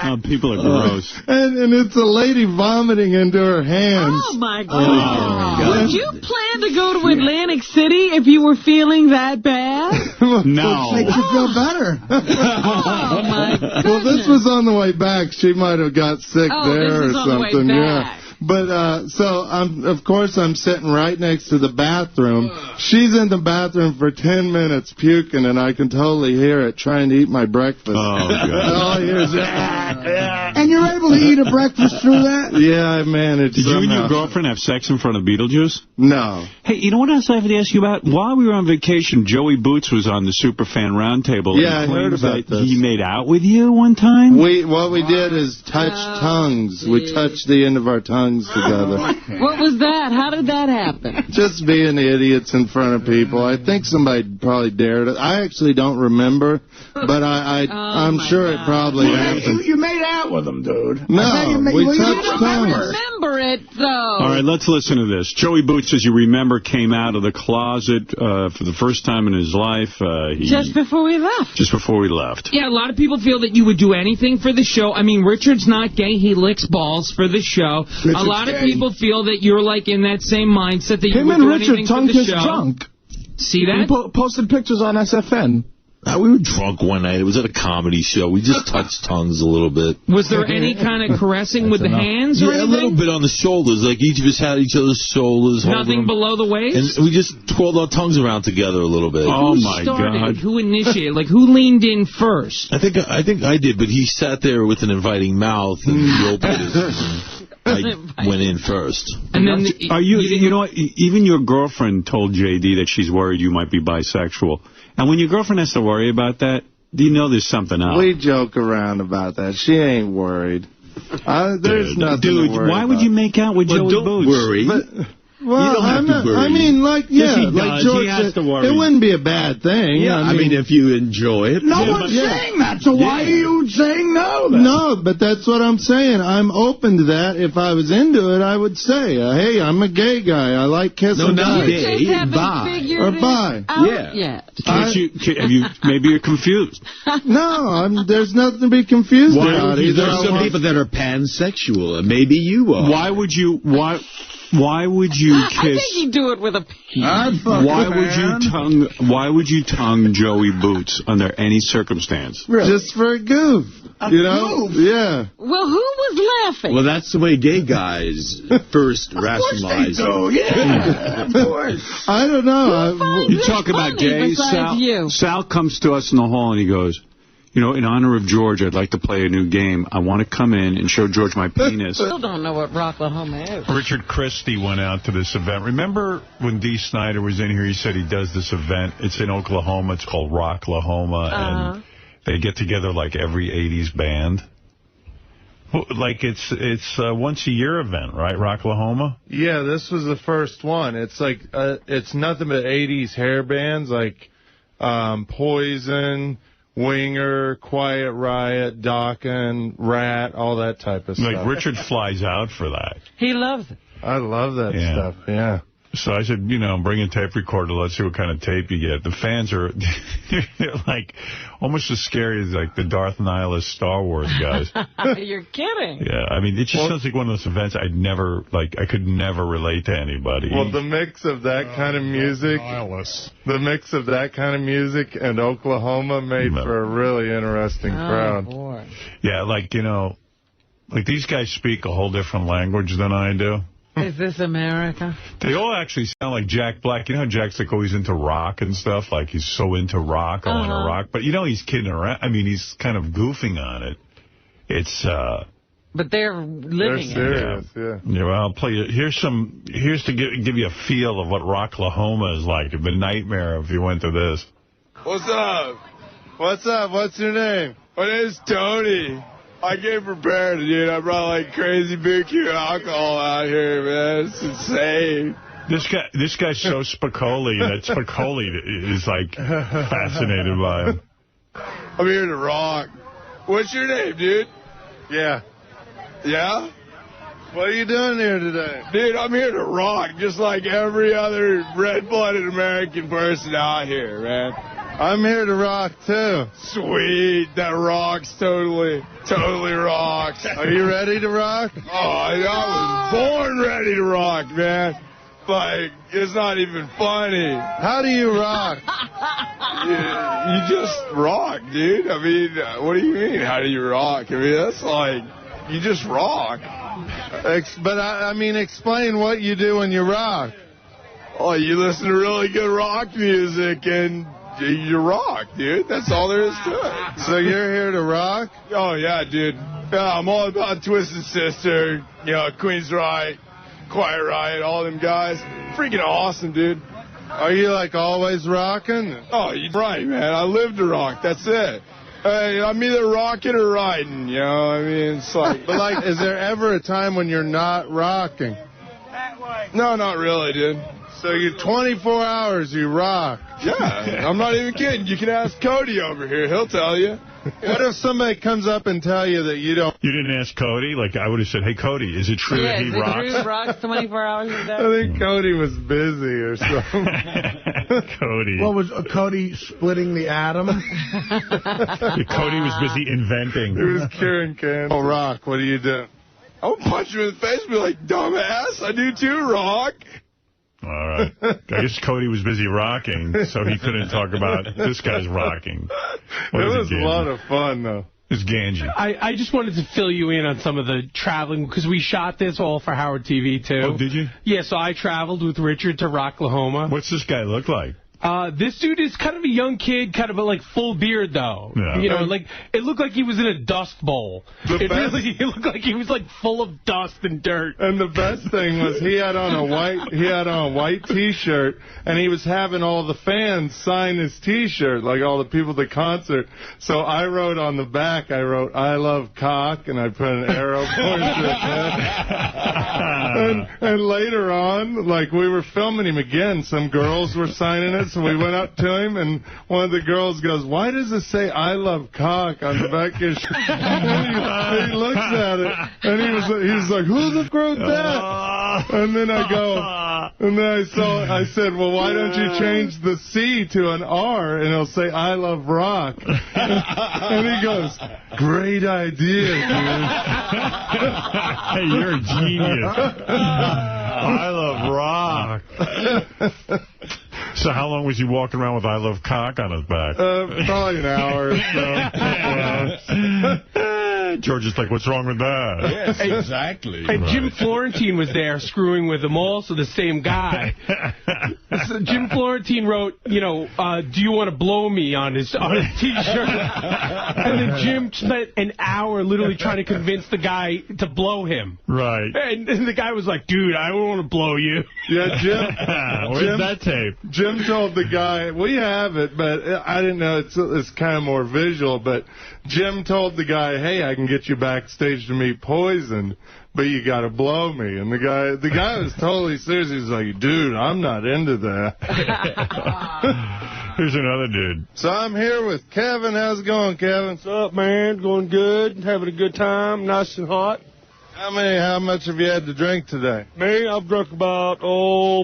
Oh, people are gross. And it's a lady vomiting into her hands. Oh, my God. Would you plan to go to Atlantic City if you were feeling that bad? No. Makes you feel better. Oh, my goodness. Well, this was on the way back. She might have got sick there or something. Yeah. But, so, of course, I'm sitting right next to the bathroom. She's in the bathroom for 10 minutes puking, and I can totally hear it trying to eat my breakfast. Oh, God. All I hear is, And you're able to eat a breakfast through that? Yeah, I managed. Did you and your girlfriend have sex in front of Beetlejuice? No. Hey, you know what else I have to ask you about? While we were on vacation, Joey Boots was on the Superfan Roundtable. Yeah, I heard about this. He made out with you one time? What we did is touch tongues. We touched the end of our tongues together. What was that? How did that happen? Just being idiots in front of people. I think somebody probably dared it. I actually don't remember, but I'm sure it probably happened. You made out with him, dude. No, we touched tongues. Remember it, though. All right, let's listen to this. Joey Boots, as you remember, came out of the closet for the first time in his life. Just before we left. Just before we left. Yeah, a lot of people feel that you would do anything for the show. I mean, Richard's not gay. He licks balls for the show. A lot of people feel that you're, like, in that same mindset that you would do anything for the show. Drunk. See that? We posted pictures on SFN. We were drunk one night. It was at a comedy show. We just touched tongues a little bit. Was there any kind of caressing with the hands or anything? A little bit on the shoulders. Like each of us had each other's shoulders. Nothing below the waist? And we just twirled our tongues around together a little bit. Oh, my God. Who initiated? Like, who leaned in first? I think I did, but he sat there with an inviting mouth and he opened his... I went in first. And then you know what? Even your girlfriend told JD that she's worried you might be bisexual. And when your girlfriend has to worry about that, do you know there's something else? We joke around about that. She ain't worried. There's nothing to worry why would you make out with Joey don't Boots? Worry. Well, you don't have to worry. I mean, like, Yes, he like does. George He has to worry. It wouldn't be a bad thing. Yeah, I mean, if you enjoy it. No one's saying that, so why are you saying no then? No, but that's what I'm saying. I'm open to that. If I was into it, I would say, hey, I'm a gay guy. I like kissing No, not guys. gay. Bi. Or bi. Yet. Maybe you're confused. No, there's nothing to be confused about. There are some people that are pansexual, and maybe you are. Why would you kiss? I think you do it with a penis. Why would you tongue Joey Boots under any circumstance? Just for a goof. You know? Yeah. Well, who was laughing? Well, that's the way gay guys first rationalize. Yeah, of course. I don't know. You talk about gay. Sal comes to us in the hall and he goes, you know, in honor of George, I'd like to play a new game. I want to come in and show George my penis. Still don't know what Rocklahoma is. Richard Christy went out to this event. Remember when Dee Snider was in here, he said he does this event. It's in Oklahoma. It's called Rocklahoma. And they get together like every 80s band. Like it's once a year event, right, Rocklahoma? Yeah, this was the first one. It's like, it's nothing but 80s hair bands like Poison, Winger, Quiet Riot, Dokken, Rat, all that type of stuff. Like Richard flies out for that. He loves it. I love that stuff, yeah. So I said, bring a tape recorder. Let's see what kind of tape you get. The fans are they're like almost as scary as like the Darth Nihilus Star Wars guys. You're kidding. Yeah, I mean, it just sounds like one of those events I could never relate to anybody. Well, the mix of that kind of music, and Oklahoma made for a really interesting crowd. Boy. Yeah, like these guys speak a whole different language than I do. Is this America? They all actually sound like Jack Black. You know how Jack's like always into rock and stuff? Like he's so into rock, I want to rock. But he's kidding around. I mean, he's kind of goofing on it. It's But they're living serious, yeah. Well, I'll play you. Here's to give you a feel of what Rocklahoma is like. It'd be a nightmare if you went to this. What's up? What's up? What's your name? My name's Tony. I came prepared, dude. I brought like crazy BQ alcohol out here, man. It's insane. This guy's so Spicoli that Spicoli is like fascinated by him. I'm here to rock. What's your name, dude? Yeah? What are you doing here today? Dude, I'm here to rock just like every other red-blooded American person out here, man. I'm here to rock, too. Sweet. That rocks totally. Totally rocks. Are you ready to rock? Oh, I was born ready to rock, man. Like, it's not even funny. How do you rock? You just rock, dude. I mean, what do you mean, how do you rock? I mean, that's like, you just rock. But, I mean, explain what you do when you rock. Oh, you listen to really good rock music and you rock, dude. That's all there is to it. So you're here to rock? Oh, yeah, dude. Yeah, I'm all about Twisted Sister, Queen's Riot, Quiet Riot, all them guys. Freaking awesome, dude. Are you, like, always rocking? Oh, you're right, man. I live to rock. That's it. I'm either rocking or riding, I mean, it's like... But, like, is there ever a time when you're not rocking? That way. No, not really, dude. So you 24 hours, you rock. Yeah, I'm not even kidding. You can ask Cody over here. He'll tell you. What if somebody comes up and tell you that you don't... You didn't ask Cody? Like, I would have said, hey, Cody, is it true that he rocks? Is it true he rocks 24 hours a day? I think Cody was busy or something. Cody. What was Cody splitting the atom? Cody was busy inventing. He was curing cancer. Oh, rock, what do you do? I would punch him in the face and be like, dumbass, I do too, rock. All right. I guess Cody was busy rocking, so he couldn't talk about this guy's rocking. It was a lot of fun, though. It's Ganji. I just wanted to fill you in on some of the traveling, because we shot this all for Howard TV, too. Oh, did you? Yeah, so I traveled with Richard to Rocklahoma. What's this guy look like? This dude is kind of a young kid, kind of a, like, full beard, though. Yeah. Like, it looked like he was in a dust bowl. It looked like he was, like, full of dust and dirt. And the best thing was he had on a white T-shirt, and he was having all the fans sign his T-shirt, like all the people at the concert. So I wrote on the back, I love cock, and I put an arrow pointing to his head. And later on, like, we were filming him again. Some girls were signing it. So we went up to him, and one of the girls goes, why does it say I love cock on the back of his shirt? And he looks at it, and he was like, who the wrote that? And then I said, well, why don't you change the C to an R, and it'll say I love rock? And he goes, great idea, dude. Hey, you're a genius. I love rock. So how long was he walking around with I love cock on his back? Probably an hour or so. George is like, what's wrong with that? Yes, exactly. And Jim Florentine was there screwing with them, also the same guy. So Jim Florentine wrote, do you want to blow me on his T-shirt? And then Jim spent an hour literally trying to convince the guy to blow him. Right. And the guy was like, dude, I don't want to blow you. Yeah, Jim. Where's that tape? Jim told the guy, we have it, but I didn't know, it's kind of more visual, but Jim told the guy, hey, I can get you backstage to meet Poison, but you got to blow me. And the guy was totally serious. He was like, dude, I'm not into that. Here's another dude. So I'm here with Kevin. How's it going, Kevin? What's up, man? Going good. Having a good time. Nice and hot. How much have you had to drink today? Me, I've drunk about,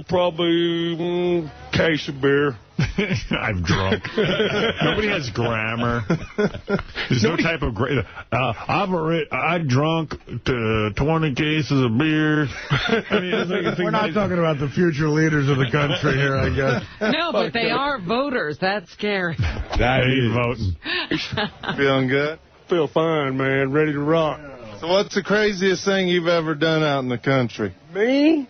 probably case of beer. I'm drunk. Nobody has grammar. There's no type of I drunk 20 cases of beer. I mean, we're not talking about the future leaders of the country here, I guess. No, but they are voters. That's scary. That is voting. Feeling good? Feel fine, man. Ready to rock. So what's the craziest thing you've ever done out in the country? Me?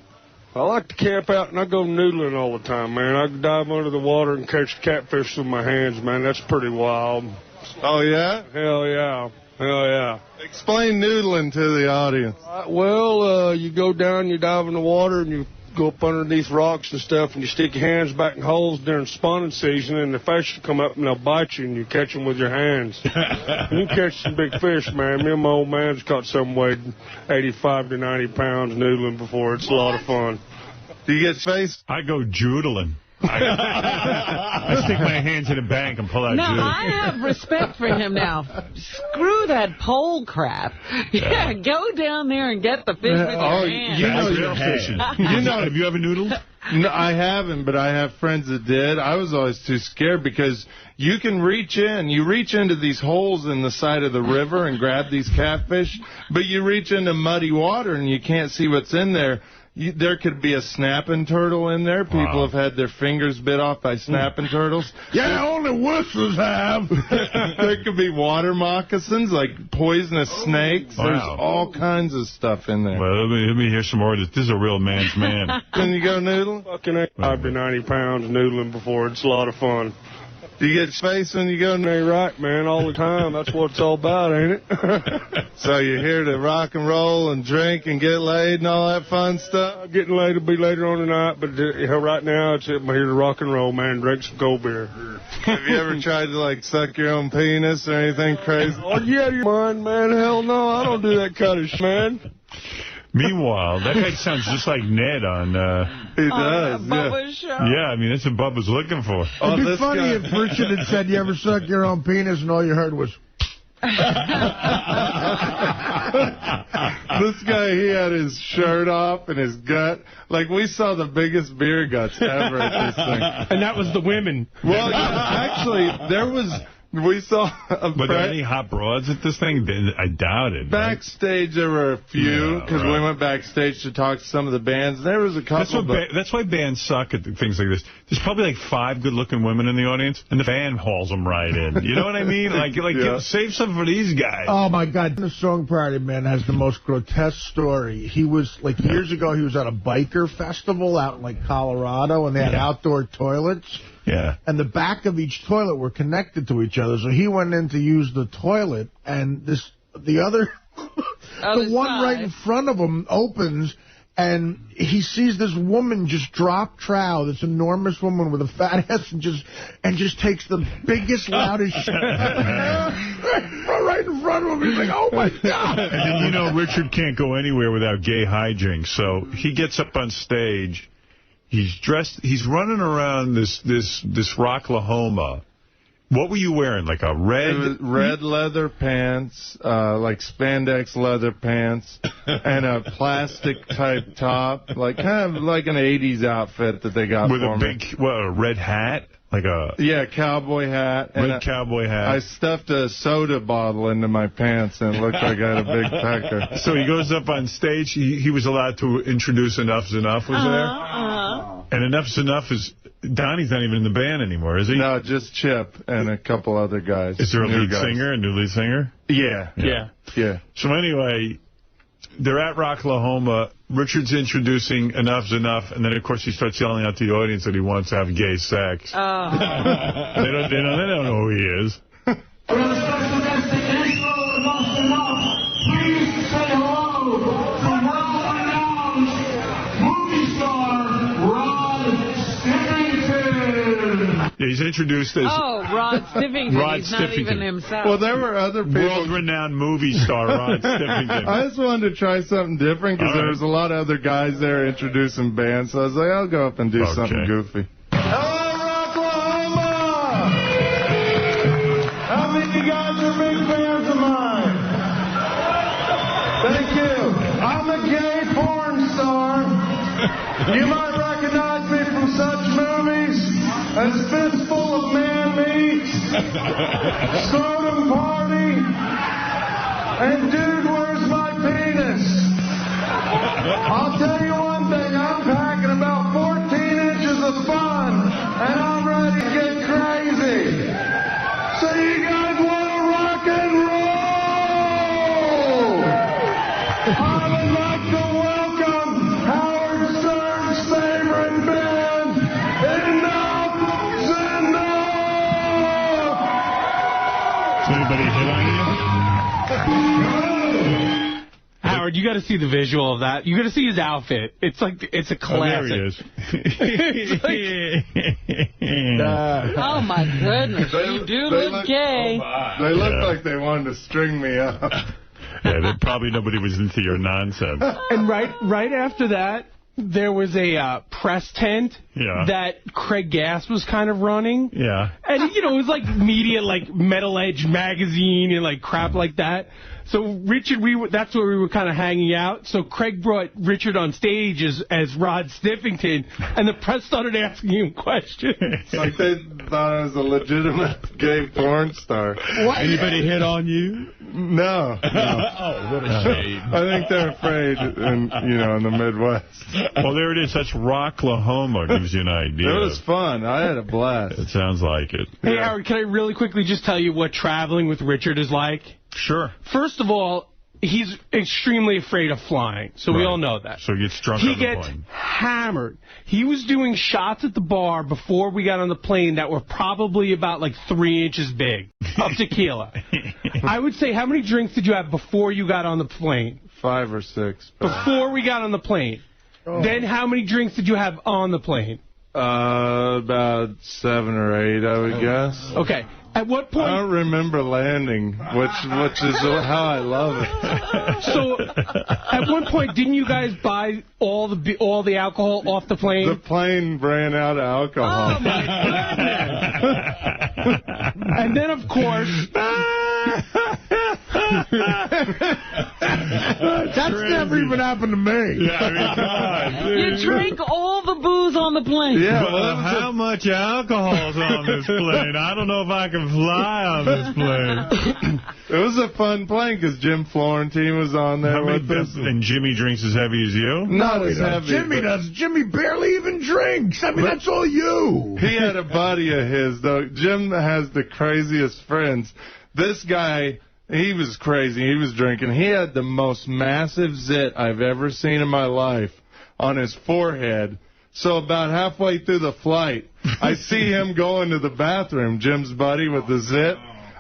I like to camp out, and I go noodling all the time, man. I can dive under the water and catch catfish with my hands, man. That's pretty wild. Oh, yeah? Hell yeah. Hell yeah. Explain noodling to the audience. You go down, you dive in the water, and you go up underneath rocks and stuff, and you stick your hands back in holes during spawning season, and the fish will come up and they'll bite you, and you catch them with your hands. You catch some big fish, man. Me and my old man's caught some weighed 85 to 90 pounds noodling before. It's a lot of fun. Do you get space? I go joodling. I stick my hands in a bank and pull out No, juice. I have respect for him now. Screw that pole crap. Yeah, go down there and get the fish with your hands. You know you're fishing. Have you ever noodled? No, I haven't, but I have friends that did. I was always too scared because you can reach in. You reach into these holes in the side of the river and grab these catfish, but you reach into muddy water and you can't see what's in there. There could be a snapping turtle in there. People have had their fingers bit off by snapping turtles. Yeah, only wusses have. There could be water moccasins, like poisonous snakes. Wow. There's all kinds of stuff in there. Well, let me hear some more of this. This is a real man's man. Can you go noodling? Fucking 85 to 90 pounds noodling before. It's a lot of fun. Do you get space when you go? Right, man, all the time. That's what it's all about, ain't it? So you're here to rock and roll and drink and get laid and all that fun stuff? Getting laid will be later on tonight, but right now I'm here to rock and roll, man. Drink some cold beer. Have you ever tried to, like, suck your own penis or anything crazy? Oh, yeah, you're mine, man. Hell no, I don't do that kind of shit, man. Meanwhile, that guy sounds just like Ned on... he does, Bubba's show. Yeah, I mean, that's what Bubba's looking for. It'd be funny if Richard had said, you ever suck your own penis, and all you heard was... This guy, he had his shirt off and his gut. Like, we saw the biggest beer guts ever at this thing. And that was the women. Well, actually, there was... We saw But there any hot broads at this thing? I doubt it. Backstage, there were a few, because we went backstage to talk to some of the bands. There was a couple. That's why bands suck at things like this. There's probably like 5 good-looking women in the audience, and the band hauls them right in. You know what I mean? Save some for these guys. Oh, my God. The Song Party Man has the most grotesque story. He was, years ago, he was at a biker festival out in, Colorado, and they had outdoor toilets. Yeah. And the back of each toilet were connected to each other. So he went in to use the toilet, and the one right in front of him opens, and he sees this woman just drop trow, this enormous woman with a fat ass, and just takes the biggest, loudest shit right in front of him. He's like, oh, my God. And then, Richard can't go anywhere without gay hijinks. So he gets up on stage. He's running around this Rocklahoma. What were you wearing? Like a red? It was red leather pants, like spandex leather pants, and a plastic type top, kind of like an 80s outfit that they got for me. With a big, a red hat? Cowboy hat. Red cowboy hat. I stuffed a soda bottle into my pants and it looked like I had a big pecker. So he goes up on stage. He was allowed to introduce Enough's Enough was there. And Enough's Enough is... Donnie's not even in the band anymore, is he? No, just Chip and a couple other guys. Is there a new lead singer? Yeah. So anyway... They're at Rocklahoma. Richard's introducing Enough's Enough, and then, of course, he starts yelling out to the audience that he wants to have gay sex. Oh. They don't know who he is. Please say hello to world-renowned movie star Rod Stevington. Yeah, he's introduced as... Oh, Rod Stevington. He's not even himself. Well, there were other people. World-renowned movie star Rod Stevington. I just wanted to try something different because there was a lot of other guys there introducing bands. So I was like, I'll go up and do something goofy. Hello, Rocklahoma! How many of you guys are big fans of mine? Thank you. You might recognize me from such movies as Fistful of Man Meat, Scrotum Party, and Dude, Where's My Penis? I'll tell you one thing, I'm packing about 14 inches of fun, and I'm ready to get crazy. So you guys want to rock and roll? I would like to welcome Howard Stern's favorite band, Enough is Enough! Does anybody hit on you? Howard, you got to see the visual of that. You got to see his outfit. It's like it's a classic. Oh, there he is. Oh, my goodness. You do look gay. They look like they wanted to string me up. Yeah, probably nobody was into your nonsense. And right after that, there was a press tent that Craig Gass was kind of running. Yeah. And, it was like media, like Metal Edge magazine and like crap like that. So Richard, that's where we were kind of hanging out. So Craig brought Richard on stage as Rod Stiffington, and the press started asking him questions. Like they thought I was a legitimate gay porn star. What? Anybody hit on you? No. Oh, what a shame. I think they're afraid in the Midwest. Well, there it is. That's Rocklahoma. Gives you an idea. It was fun. I had a blast. It sounds like it. Hey, Howard, can I really quickly just tell you what traveling with Richard is like? Sure. First of all, he's extremely afraid of flying, so we all know that. So he gets drunk on the plane. He gets hammered. He was doing shots at the bar before we got on the plane that were probably about like 3 inches big of tequila. I would say, how many drinks did you have before you got on the plane? 5 or 6. Before we got on the plane. Oh. Then how many drinks did you have on the plane? About 7 or 8, I would guess. Okay. At what point? I don't remember landing, which is how I love it. So, at one point, didn't you guys buy all the alcohol off the plane? The plane ran out of alcohol. Oh, my goodness. And then, of course... That's never even happened to me. Yeah, I mean, come on, you drank all the booze on the plane. Yeah, well, how much alcohol's on this plane? I don't know if I can fly on this plane. It was a fun plane because Jim Florentine was on there with us. And Jimmy drinks as heavy as you? Not as heavy. Jimmy does. Jimmy barely even drinks. I mean, that's all you. He had a buddy of his, though. Jim has the craziest friends. This guy... He was crazy. He was drinking. He had the most massive zit I've ever seen in my life on his forehead. So about halfway through the flight, I see him going to the bathroom, Jim's buddy with the zit.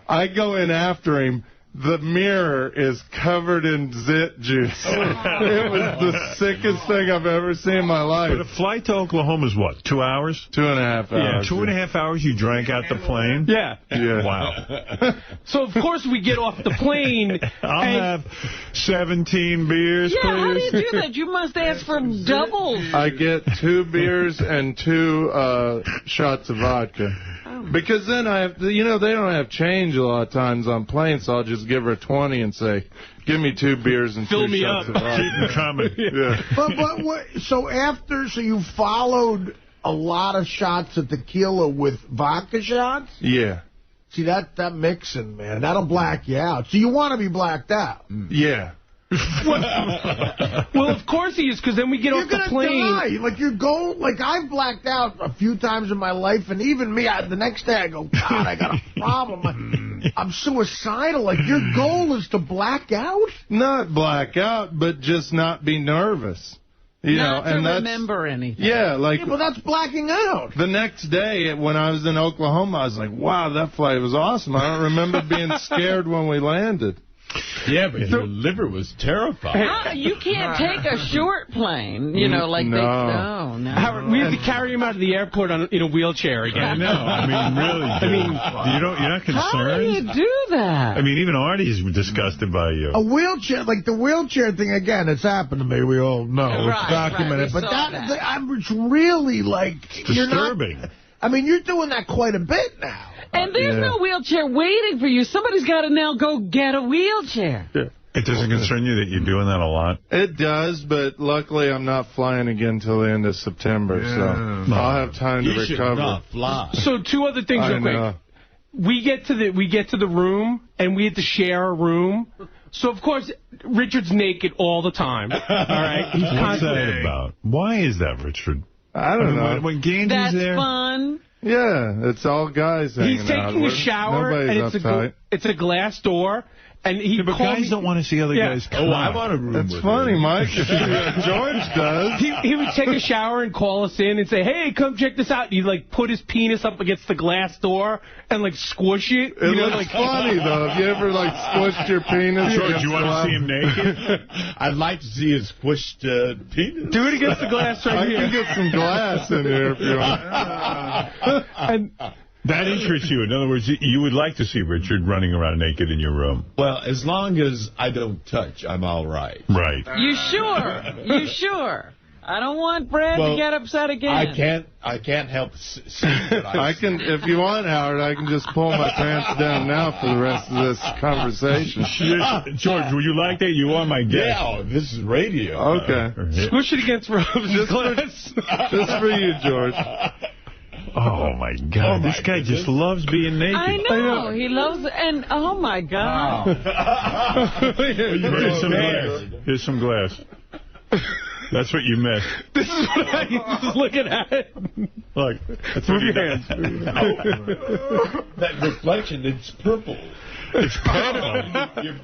I go in after him. The mirror is covered in zit juice. It was the sickest thing I've ever seen in my life. But a flight to Oklahoma is what, 2 hours? 2.5 hours. Yeah, 2.5 hours you drank out the plane? Yeah. Wow. So, of course, we get off the plane. I'll have 17 beers, please. How do you do that? You must ask for doubles. I get 2 beers and 2 shots of vodka. Because then I have, they don't have change a lot of times on planes, so I'll just give her 20 and say, give me 2 beers and 2 shots of vodka. Keep them coming. Yeah. But what? So you followed a lot of shots of tequila with vodka shots? Yeah. See, that mixing, man, that'll black you out. So you want to be blacked out. Yeah. Well, of course he is, because then we get off the plane. You're going to die. Like, I've blacked out a few times in my life, and even me, the next day I go, God, I got a problem. I'm suicidal. Like, your goal is to black out? Not black out, but just not be nervous. Not to remember anything. Yeah, well, that's blacking out. The next day, when I was in Oklahoma, I was like, wow, that flight was awesome. I don't remember being scared when we landed. Yeah, but your liver was terrified. You can't take a short plane, like no. No. Howard, we had to carry him out of the airport in a wheelchair again. I know. I mean, really. You're not concerned? How do you do that? I mean, even Artie's disgusted by you. A wheelchair, like the wheelchair thing, again, it's happened to me. We all know. It's documented. But it's really, disturbing. You're doing that quite a bit now. And there's no wheelchair waiting for you. Somebody's got to now go get a wheelchair. Yeah. It doesn't concern you that you're doing that a lot? It does, but luckily I'm not flying again till the end of September, so I'll have time to recover. Should not fly. So 2 other things real quick. We get to the room, and we have to share a room. So, of course, Richard's naked all the time. All right? He's What's that about? Why is that, Richard? I don't know. When Gandy's there? That's fun. Yeah, it's all guys hanging out. He's taking a shower, and it's a glass door. And but guys don't want to see other guys come. Oh, I want a room with That's funny, Mike. George does. He would take a shower and call us in and say, hey, come check this out. And he'd, like, put his penis up against the glass door and, like, squish it. It looks funny, though. Have you ever, like, squished your penis? George, you want to see him naked? I'd like to see his squished penis. Do it against the glass right here. I can get some glass in here if you want. And that interests you. In other words, you would like to see Richard running around naked in your room. Well, as long as I don't touch, I'm all right. Right. You sure? You sure? I don't want Brad to get upset again. I can't help seeing what I can, if you want, Howard, I can just pull my pants down now for the rest of this conversation. George, would you like that? You are my guest. Yeah, this is radio. Okay. Squish it against Rob's glass. Just for you, George. Oh, my God. This guy just loves being naked. I know. He loves and oh, my God. Here's some glass. Here's some glass. That's what you missed. This is what I was looking at. Look. That's what Move your hands. That reflection, it's purple. It's purple.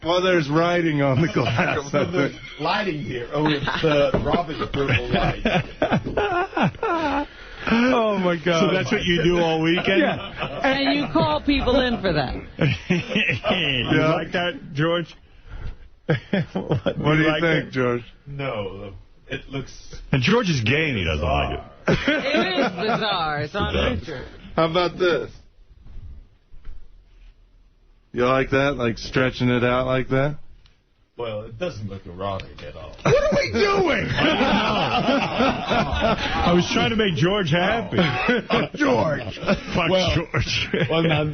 Well, there's writing on the glass. There's lighting here. Oh, it's dropping the purple light. Oh, my God. So that's what you do all weekend? Yeah. And you call people in for that. You like that, George? What do you think, George? No, it looks... And George is gay and he doesn't like it. It is bizarre. It's on Richard. How about this? You like that? Like stretching it out like that? Well, it doesn't look erotic at all. What are we doing? I was trying to make George happy. George. Fuck George. Well, now,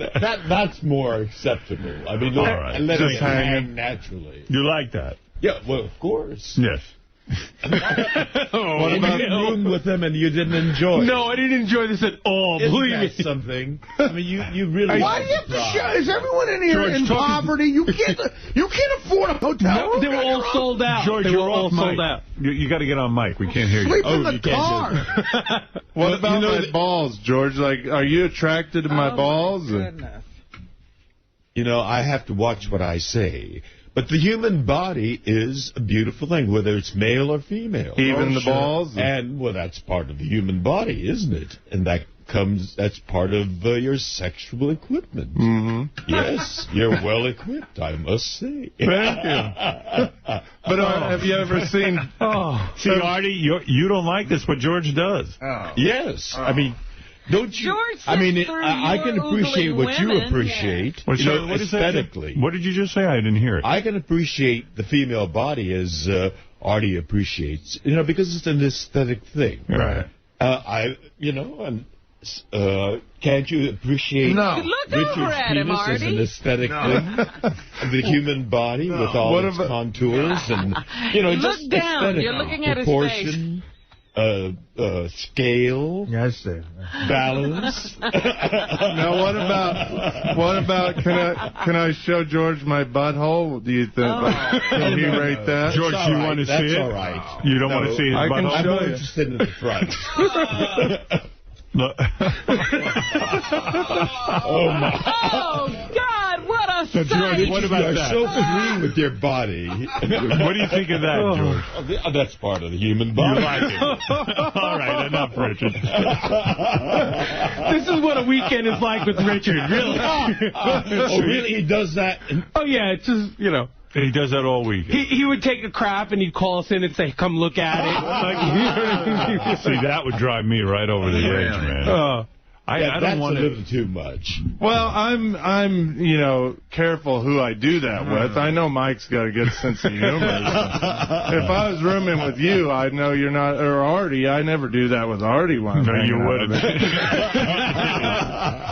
that's more acceptable. I mean, all right. let it hang naturally. You like that? Yeah, well, of course. Yes. What about you room with them and you didn't enjoy it? No, I didn't enjoy this at all. Believe me. Something. I mean, you really. Why do you have to show? Is everyone in here in poverty? You can't afford a hotel room. They were all sold out. George, they you're were all sold out. You got to get on mic. We can't hear you. Sleep in the car. What about my balls, George? Like, are you attracted to my balls? Goodness. You know, I have to watch what I say. But the human body is a beautiful thing, whether it's male or female. Even the balls? And, well, that's part of the human body, isn't it? And that's part of your sexual equipment. Mm-hmm. Yes, you're well equipped, I must say. Thank you. But have you ever seen... See, Artie, you don't like this, but George does. Yes, I mean... Don't you? I mean, I can appreciate what you appreciate, yeah. you know, aesthetically. What did you just say? I didn't hear it. I can appreciate the female body as Artie appreciates, you know, because it's an aesthetic thing. Right. Can't you appreciate Richard's penis as an aesthetic thing? The human body with all its contours and, you know, Look just down. aesthetic. You're looking at his proportion. Scale, yes, sir. Balance. Now, what about? Can I show George my butthole? Do you think? Can he rate that? George, do you want to see it? That's all right. You don't want to see his butthole? I'm more interested in the front. Look. Oh, God, what a sight. George, what about that? You're so free with your body. What do you think of that, George? That's part of the human body. You like it. All right, enough, Richard. This is what a weekend is like with Richard, really. Oh, really? He does that? Oh, yeah, it's just, you know. He does that all week. He would take a crap and he'd call us in and say, come look at it. See, that would drive me right over the edge, man. I don't want a little too much. Well, I'm careful who I do that with. I know Mike's got a good sense of humor. If I was rooming with you, I'd know you're not, or Artie. I never do that with Artie. No, you wouldn't.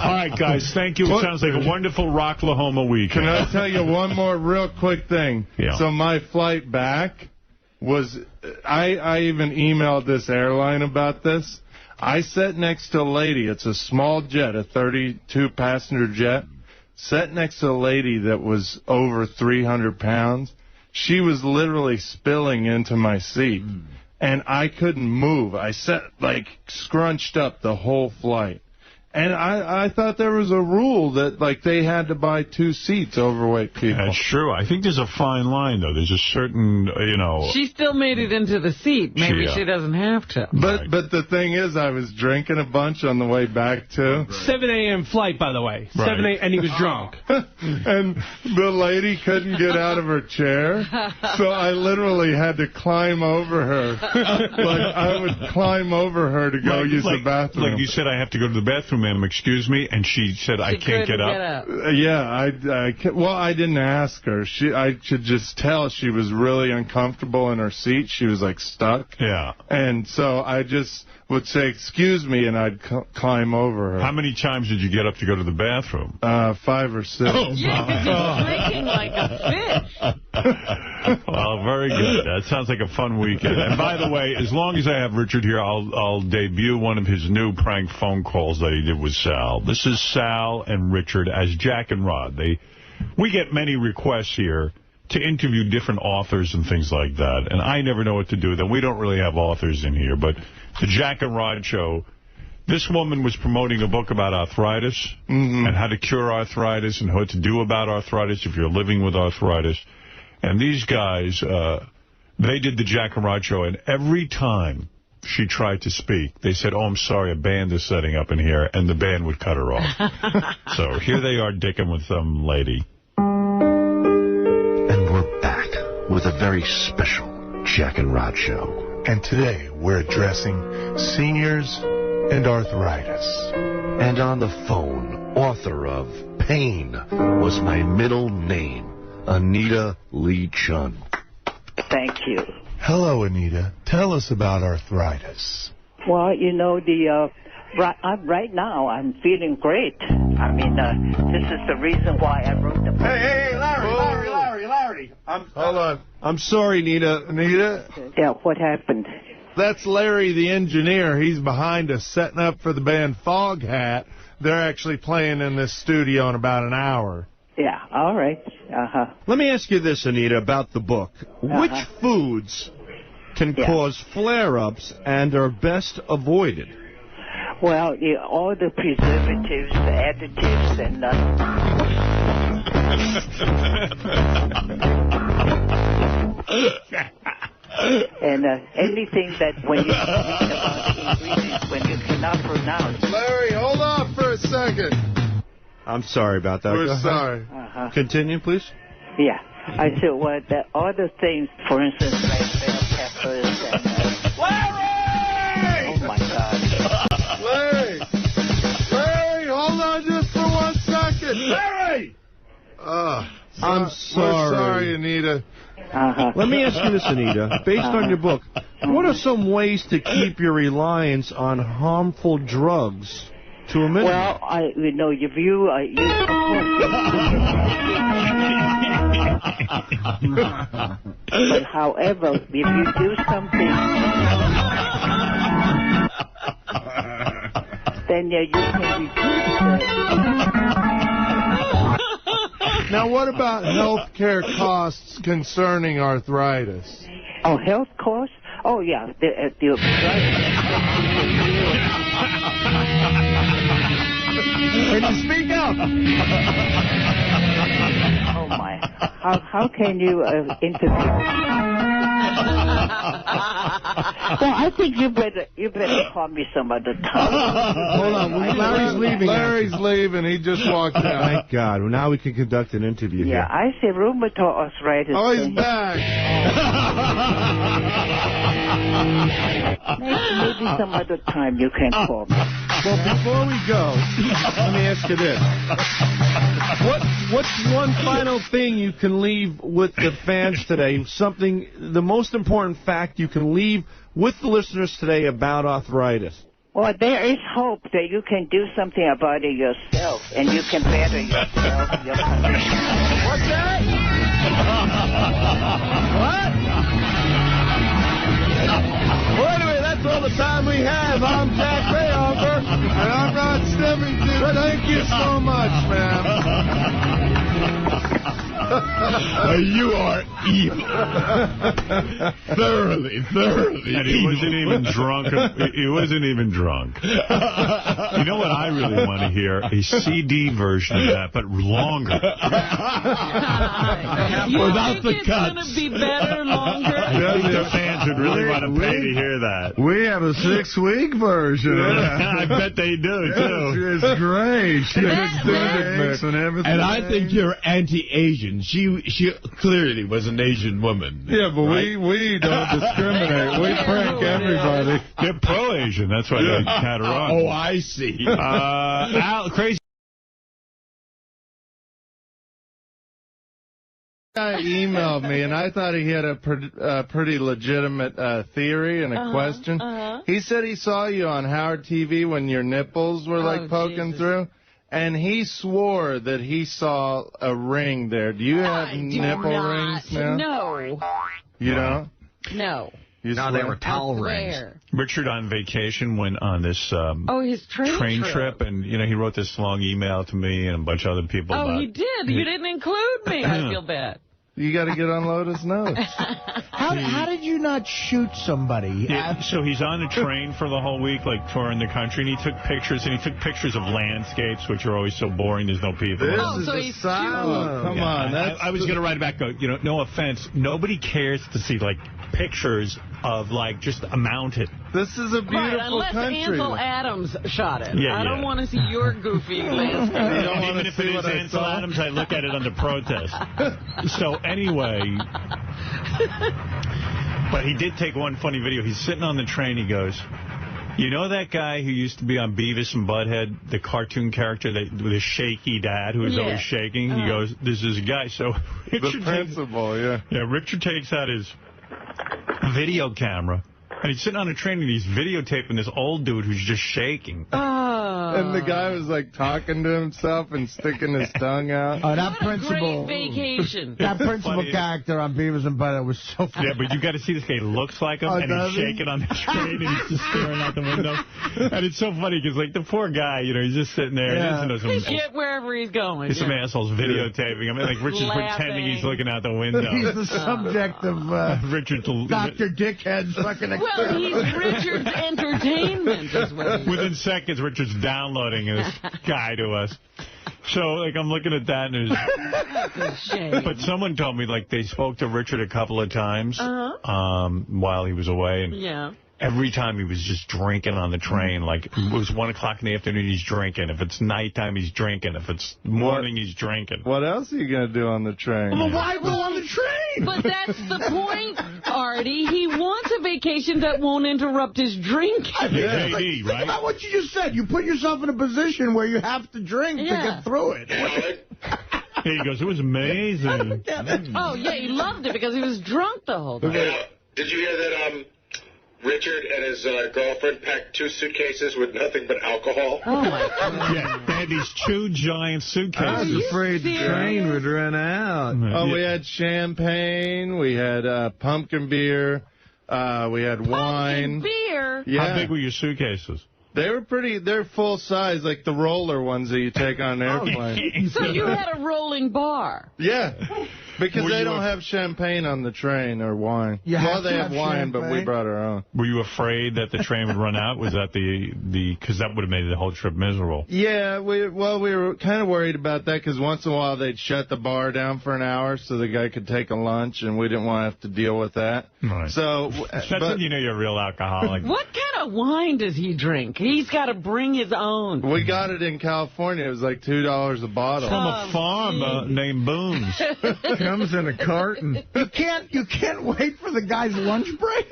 All right, guys, thank you. It sounds like a wonderful Rocklahoma weekend. Can I tell you one more real quick thing? Yeah. So my flight back was, I even emailed this airline about this. I sat next to a lady. It's a small jet, a 32-passenger jet. Sat next to a lady that was over 300 pounds. She was literally spilling into my seat, and I couldn't move. I sat, like, scrunched up the whole flight. And I thought there was a rule that, like, they had to buy 2 seats, overweight people. That's true. I think there's a fine line, though. There's a certain, She still made it into the seat. Maybe she doesn't have to. But the thing is, I was drinking a bunch on the way back, too. 7 a.m. flight, by the way. 7 a.m. and he was drunk. And the lady couldn't get out of her chair, so I literally had to climb over her. Like, I would climb over her to go use the bathroom. Like you said, I have to go to the bathroom, ma'am, excuse me, and she said, I can't get up. Yeah, I didn't ask her. I could just tell she was really uncomfortable in her seat. She was, like, stuck. Yeah. And so I just would say, excuse me, and I'd climb over her. How many times did you get up to go to the bathroom? 5 or 6. Yeah, because you're drinking like a fish. Well, very good. That sounds like a fun weekend. And by the way, as long as I have Richard here, I'll debut one of his new prank phone calls that he did with Sal. This is Sal and Richard as Jack and Rod. We get many requests here to interview different authors and things like that, and I never know what to do with them. We don't really have authors in here, but the Jack and Rod show, this woman was promoting a book about arthritis and how to cure arthritis and what to do about arthritis if you're living with arthritis. And these guys, they did the Jack and Rod show, and every time she tried to speak, they said, oh, I'm sorry, a band is setting up in here, and the band would cut her off. So here they are dicking with some lady. And we're back with a very special Jack and Rod show. And today we're addressing seniors and arthritis. And on the phone, author of Pain Was My Middle Name, 𝗦𝗵cie𝘄. Thank you. Hello, Anita. Tell us about arthritis. Well, right now I'm feeling great. I mean, this is the reason why I wrote the book. Hey, Larry. Hold on. I'm sorry, Anita. Yeah, what happened? That's Larry, the engineer. He's behind us setting up for the band Foghat. They're actually playing in this studio in about an hour. Yeah, all right. Let me ask you this, Anita, about the book. Which foods can cause flare-ups and are best avoided? Well, all the preservatives, the additives, and anything that when you read about ingredients, when you cannot pronounce. Larry, hold on for a second. I'm sorry about that. We're sorry. Continue, please. Yeah. I said, well, all the things, for instance, like bell peppers and... Larry! Oh, my God. Larry, hold on just for 1 second. Larry! I'm sorry. We're sorry, Anita. Let me ask you this, Anita. Based on your book, what are some ways to keep your reliance on harmful drugs to a minimum? Well, if you but however, if you do something, then you can reduce Now, what about health care costs concerning arthritis? Oh, health costs? Oh, yeah. Can you speak up? Oh, my. How can you interview? Well, I think you better call me some other time. Hold on. Larry's leaving. Larry's leaving. He just walked out. Thank God. Well, now we can conduct an interview here. Yeah, I say rheumatoid arthritis. Oh, he's back. Maybe some other time you can call me. Well, before we go, let me ask you this. What's one final thing you can leave with the fans today? Something, the most important fact you can leave with the listeners today about arthritis? Well, there is hope that you can do something about it yourself, and you can better yourself. Your condition. What's that? What? Well, anyway, that's all the time we have. I'm Jack Mayhofer. And I'm Rod Stevington. Thank you so much, man. You are evil. thoroughly And he wasn't even drunk. He wasn't even drunk. You know what I really want to hear? A CD version of that, but longer. Without the cuts. It's going to be better longer? I think the fans would really want to pay to hear that. We have a 6-week version. I bet they do, too. It's great. She has and everything. And I think you're anti-Asian. She clearly was an Asian woman. Yeah, but right? we don't discriminate. We prank everybody. They're pro-Asian. That's why they had her on. Oh, I see. Crazy. Guy emailed me, and I thought he had a pretty legitimate theory and a question. He said he saw you on Howard TV when your nipples were, poking through. And he swore that he saw a ring there. Do you have nipple rings now? No. You don't? No. No, they were towel rings. Richard on vacation went on this his train trip, and he wrote this long email to me and a bunch of other people. Oh, he did. You didn't include me. I feel bad. You got to get on Lotus Notes. How did you not shoot somebody? Yeah, so he's on a train for the whole week, touring the country, and he took pictures of landscapes, which are always so boring. There's no people. This is asylum. Come on. I was going to write it back. No offense. Nobody cares to see, pictures of, just a mountain. This is a beautiful country. Unless Ansel Adams shot it. I don't want to see your goofy landscape. Even if it is Ansel Adams, I look at it under protest. So anyway, but he did take one funny video. He's sitting on the train. He goes, you know that guy who used to be on Beavis and Butthead, the cartoon character with a shaky dad who was always shaking? He goes, this is a guy. So Richard Richard takes out his video camera. And he's sitting on a train and he's videotaping this old dude who's just shaking. And the guy was talking to himself and sticking his tongue out. Oh, that principal. Great vacation. That principal character on Beavis and Butthead was so funny. Yeah, but you got to see this guy. He looks like him, and he's shaking on the train, and he's just staring out the window. And it's so funny because, the poor guy, he's just sitting there. And he's shit wherever he's going. Some assholes videotaping him. Richard's pretending he's looking out the window. He's the subject of Richard's Dr. Dickhead's fucking experiment. Well, he's Richard's entertainment as well. Within seconds, Richard's downloading this guy to us. So, I'm looking at that, and that's a shame. But someone told me, they spoke to Richard a couple of times while he was away. And every time he was just drinking on the train. It was 1 o'clock in the afternoon, he's drinking. If it's nighttime, he's drinking. If it's morning, he's drinking. What else are you going to do on the train? Well, why go on the train? But that's the point, Artie. He wants a vacation that won't interrupt his drinking. Right? Think about what you just said. You put yourself in a position where you have to drink to get through it. He goes, it was amazing. Oh, yeah, he loved it because he was drunk the whole time. Did you hear that Richard and his girlfriend packed 2 suitcases with nothing but alcohol? Oh, my God. Yeah, they had these 2 giant suitcases. I was afraid the train would run out. Oh, we had champagne. We had pumpkin beer. We had wine. Pumpkin beer? Yeah. How big were your suitcases? They're full size, like the roller ones that you take on an airplane. So you had a rolling bar? Yeah. Because they don't have champagne on the train or wine. They have wine, champagne? but we brought our own. Were you afraid that the train would run out? Was that because that would have made the whole trip miserable? Yeah, we were kind of worried about that because once in a while they'd shut the bar down for an hour so the guy could take a lunch, and we didn't want to have to deal with that. Right. So that's when you know you're a real alcoholic. What kind of wine does he drink? He's got to bring his own. We got it in California. It was like $2 a bottle. From a farm named Boone's. Comes in a carton. You can't wait for the guy's lunch break.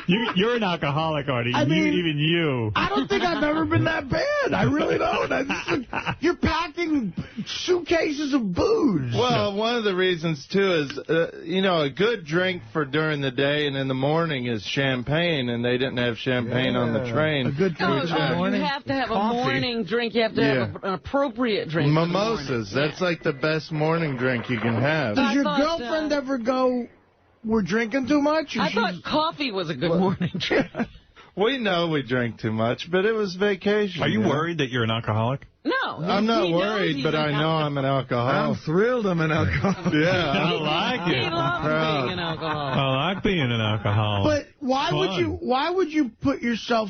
You're an alcoholic, Artie. I mean, even you. I don't think I've ever been that bad. I really don't. You're packing suitcases of booze. Well, one of the reasons, too, is, a good drink for during the day and in the morning is champagne, and they didn't have champagne on the train. A good drink in the morning. You have to have a morning drink. You have to have an appropriate drink. Mimosas. That's like the best morning drink you can have. Does your girlfriend ever go, we're drinking too much? I thought coffee was a good morning drink. We know we drink too much, but it was vacation. Are you worried that you're an alcoholic? No. I'm not worried, but I know I'm an alcoholic. I'm thrilled I'm an alcoholic. Yeah, I like it. He loves being an alcoholic. I like being an alcoholic. But why would you put yourself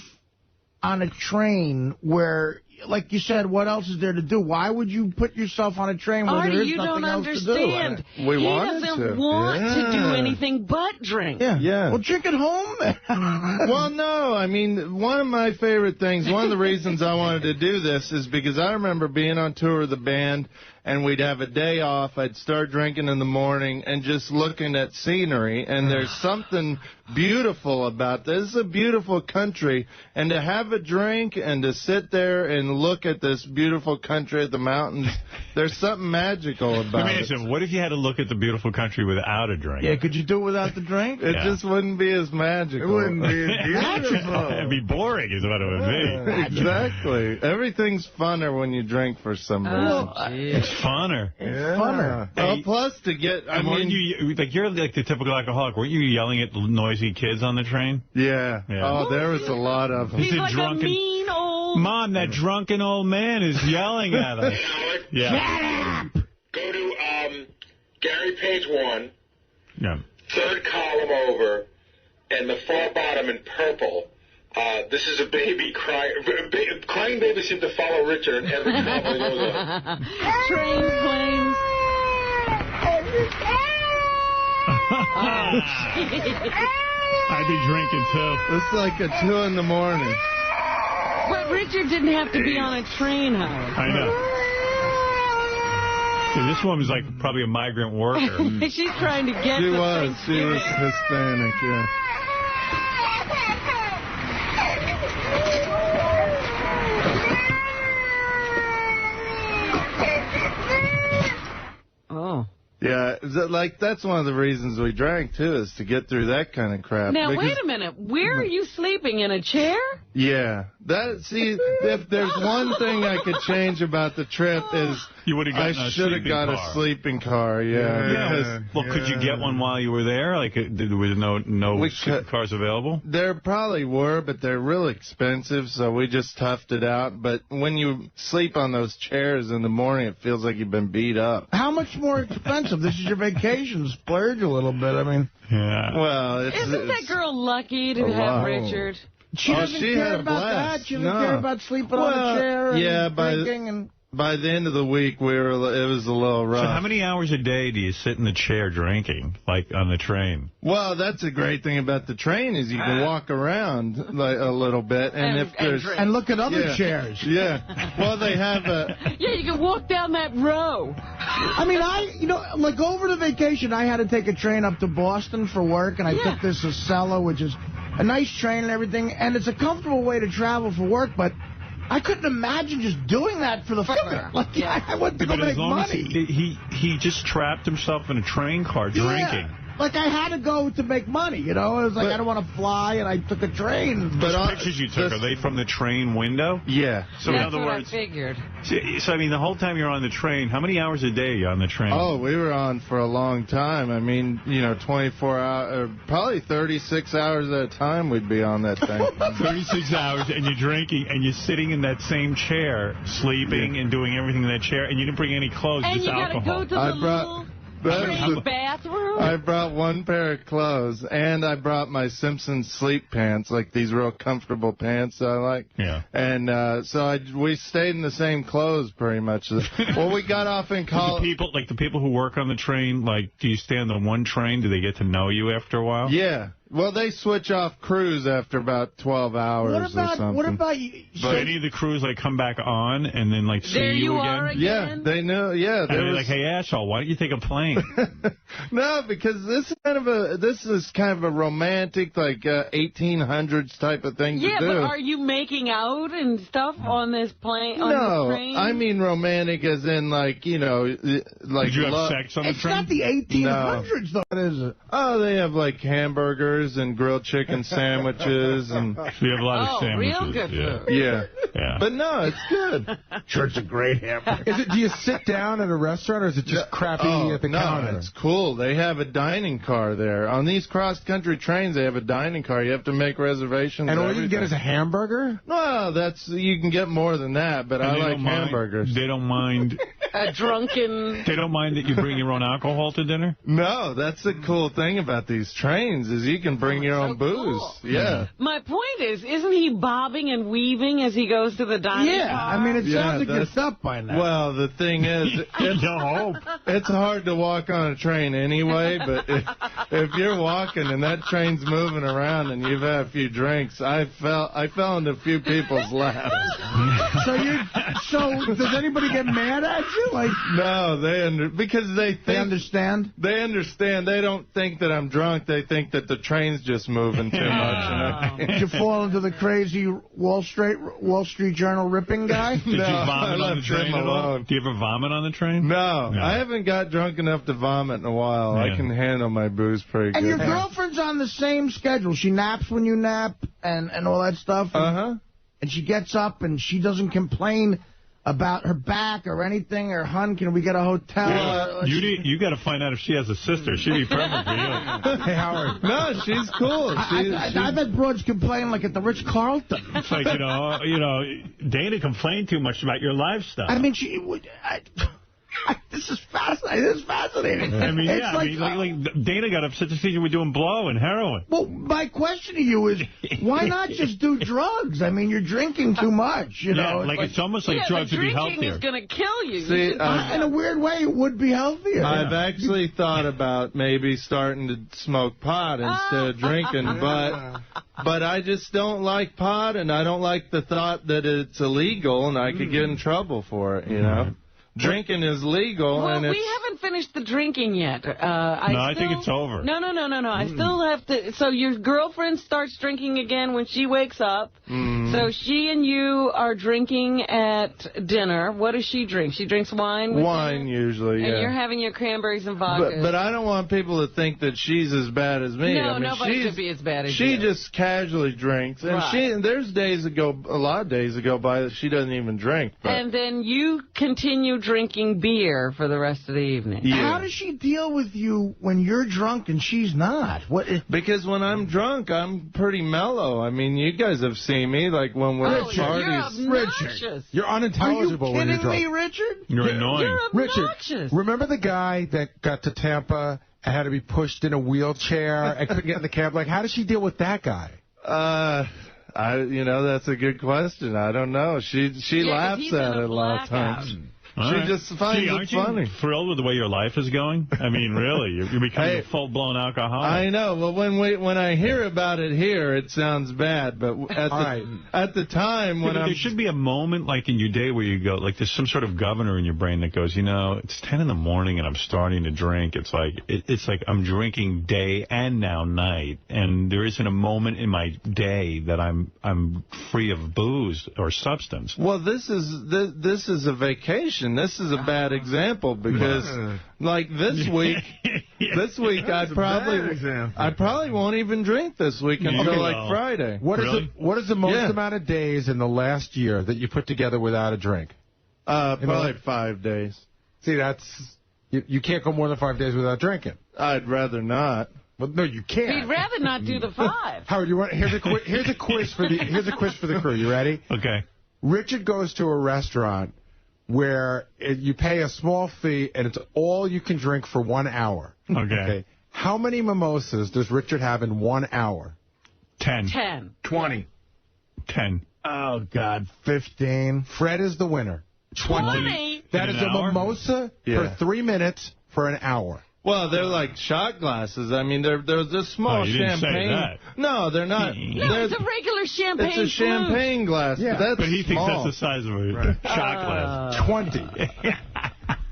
on a train where, like you said, what else is there to do? Why would you put yourself on a train where there is nothing else to do? He doesn't want to do anything but drink. Yeah. Well, drink at home. Well, no. I mean, one of my favorite things, one of the reasons I wanted to do this is because I remember being on tour with the band, and we'd have a day off. I'd start drinking in the morning and just looking at scenery, and there's something beautiful about this. This is a beautiful country, and to have a drink and to sit there and look at this beautiful country at the mountains, there's something magical about it. Let me ask you, what if you had to look at the beautiful country without a drink? Yeah, could you do it without the drink? It just wouldn't be as magical. It wouldn't be as beautiful. It'd be boring is what it would be. Exactly. Everything's funner when you drink for some reason. It's funner. It's funner. Well, plus to get, you're like the typical alcoholic. Weren't you yelling at noisy kids on the train? Yeah. Oh, there was a lot of them. He's like a mean old... Mom, that drunken old man is yelling at us. Yeah. Go to Gary page 1. Yeah. Third column over, and the far bottom in purple. This is a baby crying. Crying babies seem to follow Richard in every column he goes on. Trains, planes. I'd be drinking, too. It's like at 2 in the morning. But Richard didn't have to be on a train, Howard. I know. So this woman's like probably a migrant worker. She's trying to get She was Hispanic, yeah. Oh. Yeah, that's one of the reasons we drank, too, is to get through that kind of crap. Now, wait a minute. Where are you sleeping? In a chair? Yeah. If there's one thing I could change about the trip is I should have got a sleeping car, yeah. Well, could you get one while you were there? Like, there was no sleeping cars available? There probably were, but they're really expensive, so we just toughed it out. But when you sleep on those chairs in the morning, it feels like you've been beat up. How much more expensive? This is your vacation. Splurge a little bit. I mean, yeah. Well, isn't that girl lucky to have Richard? She doesn't care about that. She doesn't care about sleeping on a chair and drinking and... By the end of the week, it was a little rough. So how many hours a day do you sit in the chair drinking, like on the train? Well, that's a great thing about the train is you can walk around like a little bit, and look at other chairs. Yeah. Well, they have a. Yeah, you can walk down that row. I mean, like over the vacation, I had to take a train up to Boston for work, and I took this 𝗛cie𝘄𝗿𝗍, which is a nice train and everything, and it's a comfortable way to travel for work, but I couldn't imagine just doing that for the fun. Like, I went to go make money. He just trapped himself in a train car drinking. Like, I had to go to make money, you know? It was like, I don't want to fly, and I took a train. Those pictures you took, are they from the train window? Yeah. So in other words, I figured. So, I mean, the whole time you're on the train, how many hours a day are you on the train? Oh, we were on for a long time. I mean, 24 hours, probably 36 hours at a time we'd be on that thing. 36 hours, and you're drinking, and you're sitting in that same chair, sleeping and doing everything in that chair, and you didn't bring any clothes, just alcohol. And you got to go to the little train bathroom? I brought one pair of clothes, and I brought my Simpsons sleep pants, like these real comfortable pants I like. Yeah. And so we stayed in the same clothes pretty much. Well, we got off in college. The people who work on the train, like, do you stay on the one train? Do they get to know you after a while? Yeah. Well, they switch off crews after about 12 hours or something. What about you? So any of the crews like come back on and then like see you again? Yeah, they know. Yeah, and they're like, hey asshole, why don't you take a plane? No, because this is kind of a romantic, like 1800s type of thing to do. Yeah, but are you making out and stuff on this plane? On No, this train? I mean romantic as in like, you know, like. Did you have sex on the train? It's not the 1800s, though, is it? Oh, they have like hamburgers and grilled chicken sandwiches, and we have a lot of sandwiches. Real good food. Yeah. But no, it's good. Sure, it's a great hamburger. Do you sit down at a restaurant, or is it just crappy at the counter? No, it's cool. They have a dining car there. On these cross-country trains, they have a dining car. You have to make reservations. And all you can get is a hamburger? Well, you can get more than that, but I like hamburgers. They don't mind. A drunken. They don't mind that you bring your own alcohol to dinner? No, that's the cool thing about these trains is you can bring your own booze. Cool. Yeah. My point is, isn't he bobbing and weaving as he goes to the dining car? I mean, it sounds like you're stuck by now. Well, the thing is, it's hard to walk on a train anyway, but if you're walking and that train's moving around and you've had a few drinks, I fell into a few people's laps. So does anybody get mad at you? Like, no, because they understand. They understand. They don't think that I'm drunk. They think that the train's just moving too much. Did you fall into the crazy Wall Street Journal ripping guy? Did you vomit on the train at all? Do you ever vomit on the train? No, I haven't got drunk enough to vomit in a while. I can handle my booze pretty good. And your girlfriend's on the same schedule. She naps when you nap and all that stuff. And she gets up and she doesn't complain about her back or anything, or, hun, can we get a hotel? You got to find out if she has a sister. She'd be perfect for you. Hey, Howard. No, she's cool. I've had broads complain like at the Ritz-Carlton. It's like, you know, Dana complained too much about your lifestyle. I mean, this is fascinating. I mean, like Dana got upset to see you were doing blow and heroin. Well, my question to you is, why not just do drugs? I mean, you're drinking too much, you know. It's almost like drugs would be healthier. Drinking is going to kill you. See, in a weird way, it would be healthier. I've actually thought about maybe starting to smoke pot instead of drinking, but I just don't like pot, and I don't like the thought that it's illegal and I could get in trouble for it, you know. Drinking is legal. Well, and we haven't finished the drinking yet. I think it's over. No. I still have to. So your girlfriend starts drinking again when she wakes up. So she and you are drinking at dinner. What does she drink? She drinks wine? Wine, usually, yeah. And you're having your cranberries and vodka. But I don't want people to think that she's as bad as me. No, nobody should be as bad as you. She just casually drinks. And there's a lot of days go by that she doesn't even drink. But. And then you continue drinking beer for the rest of the evening. Yeah. How does she deal with you when you're drunk and she's not? Because when I'm drunk, I'm pretty mellow. I mean, you guys have seen me, like when we're at parties. You're obnoxious. You're unintelligible when you're drunk. Are you kidding me, Richard? You're annoying. You're obnoxious. Richard, remember the guy that got to Tampa and had to be pushed in a wheelchair and couldn't get in the cab? Like, how does she deal with that guy? That's a good question. I don't know. She laughs at it a lot of times. She just finds it funny. You thrilled with the way your life is going? I mean, really, you're becoming a full-blown alcoholic. I know. Well, when I hear about it here, it sounds bad. But at the time, there should be a moment, like in your day, where you go, like there's some sort of governor in your brain that goes, it's 10 in the morning and I'm starting to drink. It's like I'm drinking day and now night, and there isn't a moment in my day that I'm free of booze or substance. Well, this is a vacation. This is a bad example because, like this week, I probably won't even drink this week until like Friday. What is the most amount of days in the last year that you put together without a drink? Probably 5 days. See, you can't go more than 5 days without drinking. I'd rather not. Well, no, you can't. We'd rather not do the 5. Howard, here's a quiz for the crew. You ready? Okay. Richard goes to a restaurant where you pay a small fee and it's all you can drink for 1 hour. Okay. How many mimosas does Richard have in 1 hour? 10. 20. 10. Oh, God. 15. Fred is the winner. 20? That is a mimosa for 3 minutes for an hour. Well, they're like shot glasses. I mean, they're just small you didn't champagne. say that. No, they're not. No, it's a regular champagne It's a champagne glass. Yeah. But he thinks small. that's the size of a shot glass. 20.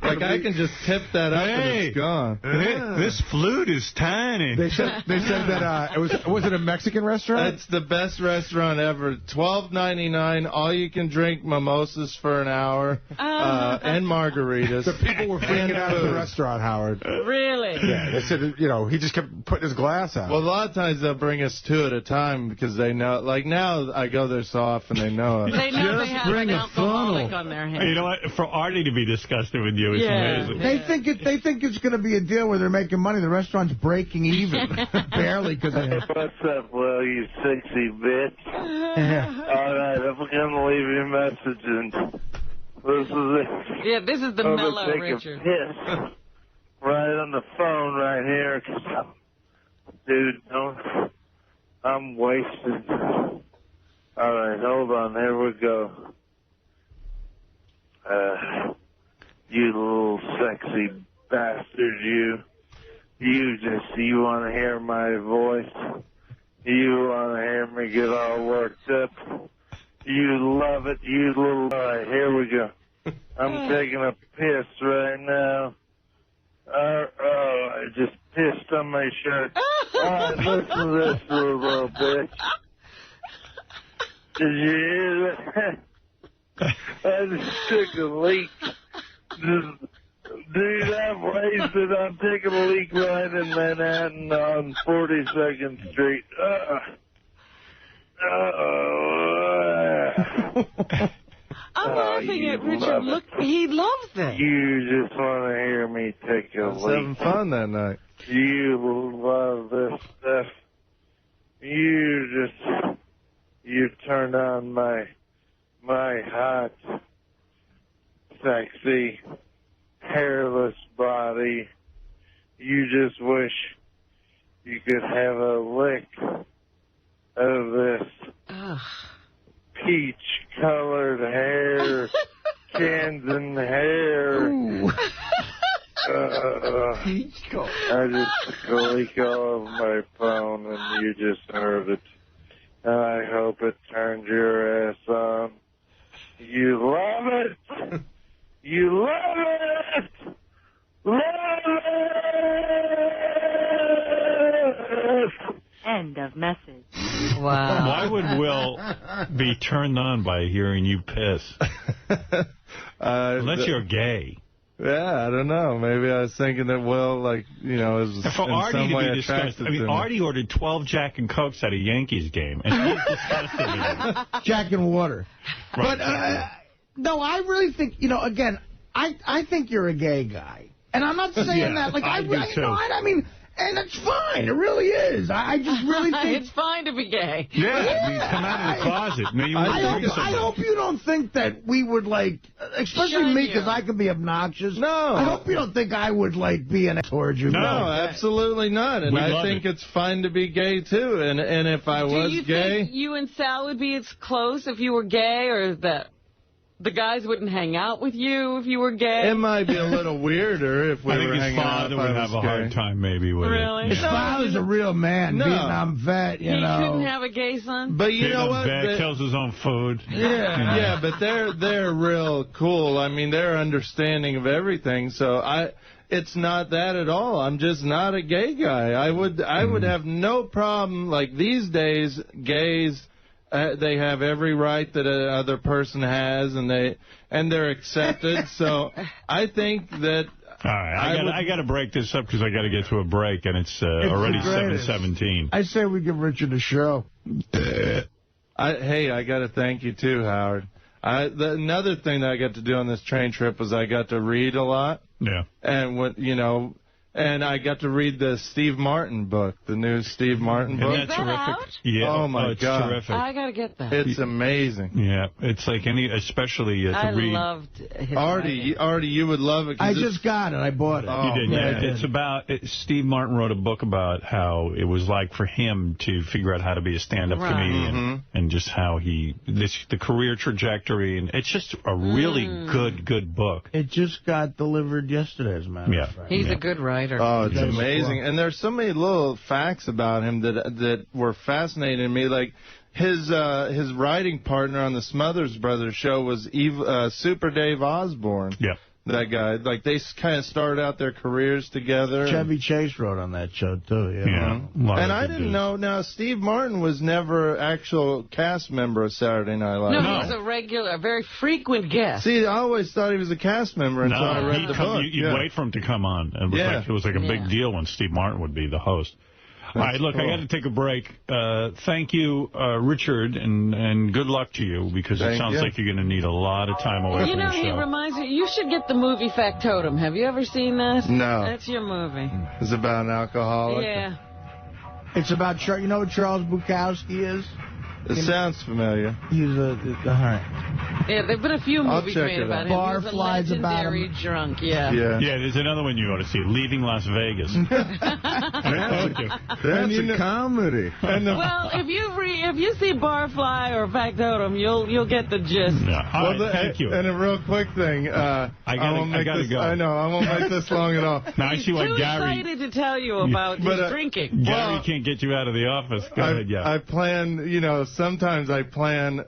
Like, I can just tip that up and it's gone. This flute is tiny. They said that was it a Mexican restaurant? It's the best restaurant ever. $12.99, all you can drink mimosas for an hour, and margaritas. The people were freaking out at the restaurant, Howard. Really? Yeah, they said, he just kept putting his glass out. Well, a lot of times they'll bring us 2 at a time because they know. Like, now I go there so often, they know it. They know they have an alcoholic on their hands. You know what? For Artie to be disgusted with you is amazing. They think it's going to be a deal where they're making money. The restaurant's breaking even. Barely, because What's up, Will, you sexy bitch? All right, I'm going to leave you a message, and this is it. Yeah, this is the I'm mellow gonna take Richard. a piss right on the phone right here, because dude, I'm wasted. All right, hold on, here we go. You little sexy bastard, you want to hear my voice? You want to hear me get all worked up? You love it, you little... All right, here we go. I'm taking a piss right now. I just pissed on my shirt. All right, listen to this little bitch. Did you hear that? I just took a leak. Dude, I'm wasted. I'm taking a leak right in Manhattan on 42nd Street. I'm laughing at Richard. Look, he loves it. You just want to hear me take a leak. Having fun that night. You love this stuff. You turned on my hot, sexy, hairless body. You just wish you could have a lick of this peach-colored hair, Kansan hair. I just took a leak all over my phone, and you just heard it. I hope it turned your ass on. You love it. You love it. Love it. End of message. Wow. Why would Will be turned on by hearing you piss? Unless you're gay. Yeah, I don't know. Maybe I was thinking that Will, is for in Artie some to way be disgusted. I mean, Artie ordered 12 Jack and Cokes at a Yankees game, and he's disgusted with it. Jack and water. Right. But, no, I really think, again, I think you're a gay guy. And I'm not saying that. Like, I mean, and it's fine. It really is. I just really think... It's fine to be gay. Yeah, I mean, come out of the closet. Maybe I hope you don't think that we would, especially me, because I can be obnoxious. No. I hope you don't think I would, be an towards you. No, absolutely not. And I think it's fine to be gay, too. And if I was gay... Do you think you and Sal would be as close if you were gay, or that the guys wouldn't hang out with you if you were gay? It might be a little weirder if we were hanging out. I think his father would have a hard time maybe with it. His father's a real man, Vietnam vet, you know. He couldn't have a gay son? But you know what? Vet kills his own food. Yeah, but they're real cool. I mean, they're understanding of everything. So it's not that at all. I'm just not a gay guy. I would have no problem. Like these days, gays... they have every right that another person has, and they're accepted. So I think that. All right, I got to break this up because I got to get to a break, and it's already 7:17. I say we give Richard a show. Hey, I got to thank you too, Howard. Another thing that I got to do on this train trip was I got to read a lot. Yeah. And and I got to read the Steve Martin book, the new Steve Martin book. Isn't that terrific? Out? Yeah. Oh, my it's God. Terrific. I got to get that. It's amazing. Yeah. It's like especially to read. I loved his Artie, you would love it. I just got it. I bought it. You did, yeah. It's about, Steve Martin wrote a book about how it was like for him to figure out how to be a stand-up comedian and just how the career trajectory. And it's just a really good book. It just got delivered yesterday, as a matter of fact. He's a good writer. writer. Oh, it's amazing. And there's so many little facts about him that were fascinating to me. Like, his writing partner on the Smothers Brothers show was Super Dave Osborne. Yeah. That guy. Like, they kind of started out their careers together. Chevy Chase wrote on that show, too. Yeah. And I didn't know. Now, Steve Martin was never actual cast member of Saturday Night Live. No, he was a very frequent guest. See, I always thought he was a cast member until I read the book. You'd wait for him to come on. It was like a big deal when Steve Martin would be the host. All right, look, I got to take a break. Thank you, Richard, and good luck to you, because it sounds like you're going to need a lot of time away from the show. He reminds me, you should get the movie Factotum. Have you ever seen that? No. That's your movie. It's about an alcoholic? Yeah. It's about, you know what Charles Bukowski is? It sounds familiar. He's all right. Yeah, there've been a few movies made about him. Barflies about him. Drunk, Yeah, there's another one you ought to see, Leaving Las Vegas. That's a comedy. Well, if you see Barfly or Factotum, you'll get the gist. Yeah. Thank you. And a real quick thing. I gotta go. I know, I won't make this long at all. Now, I see why Gary... excited to tell you about his drinking. Gary can't get you out of the office. Go ahead, I plan, sometimes I plan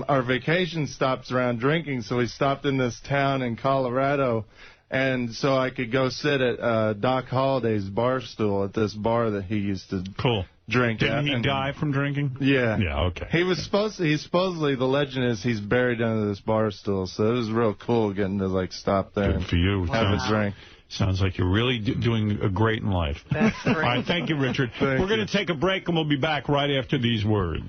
our vacation stops around drinking, so we stopped in this town in Colorado, and so I could go sit at Doc Holliday's bar stool at this bar that he used to drink at. Didn't he die from drinking? Yeah. Yeah, okay. He's supposedly, the legend is he's buried under this bar stool, so it was real cool getting to, stop there and for you. have a drink. Sounds like you're really doing great in life. That's great. All right, thank you, Richard. We're going to take a break, and we'll be back right after these words.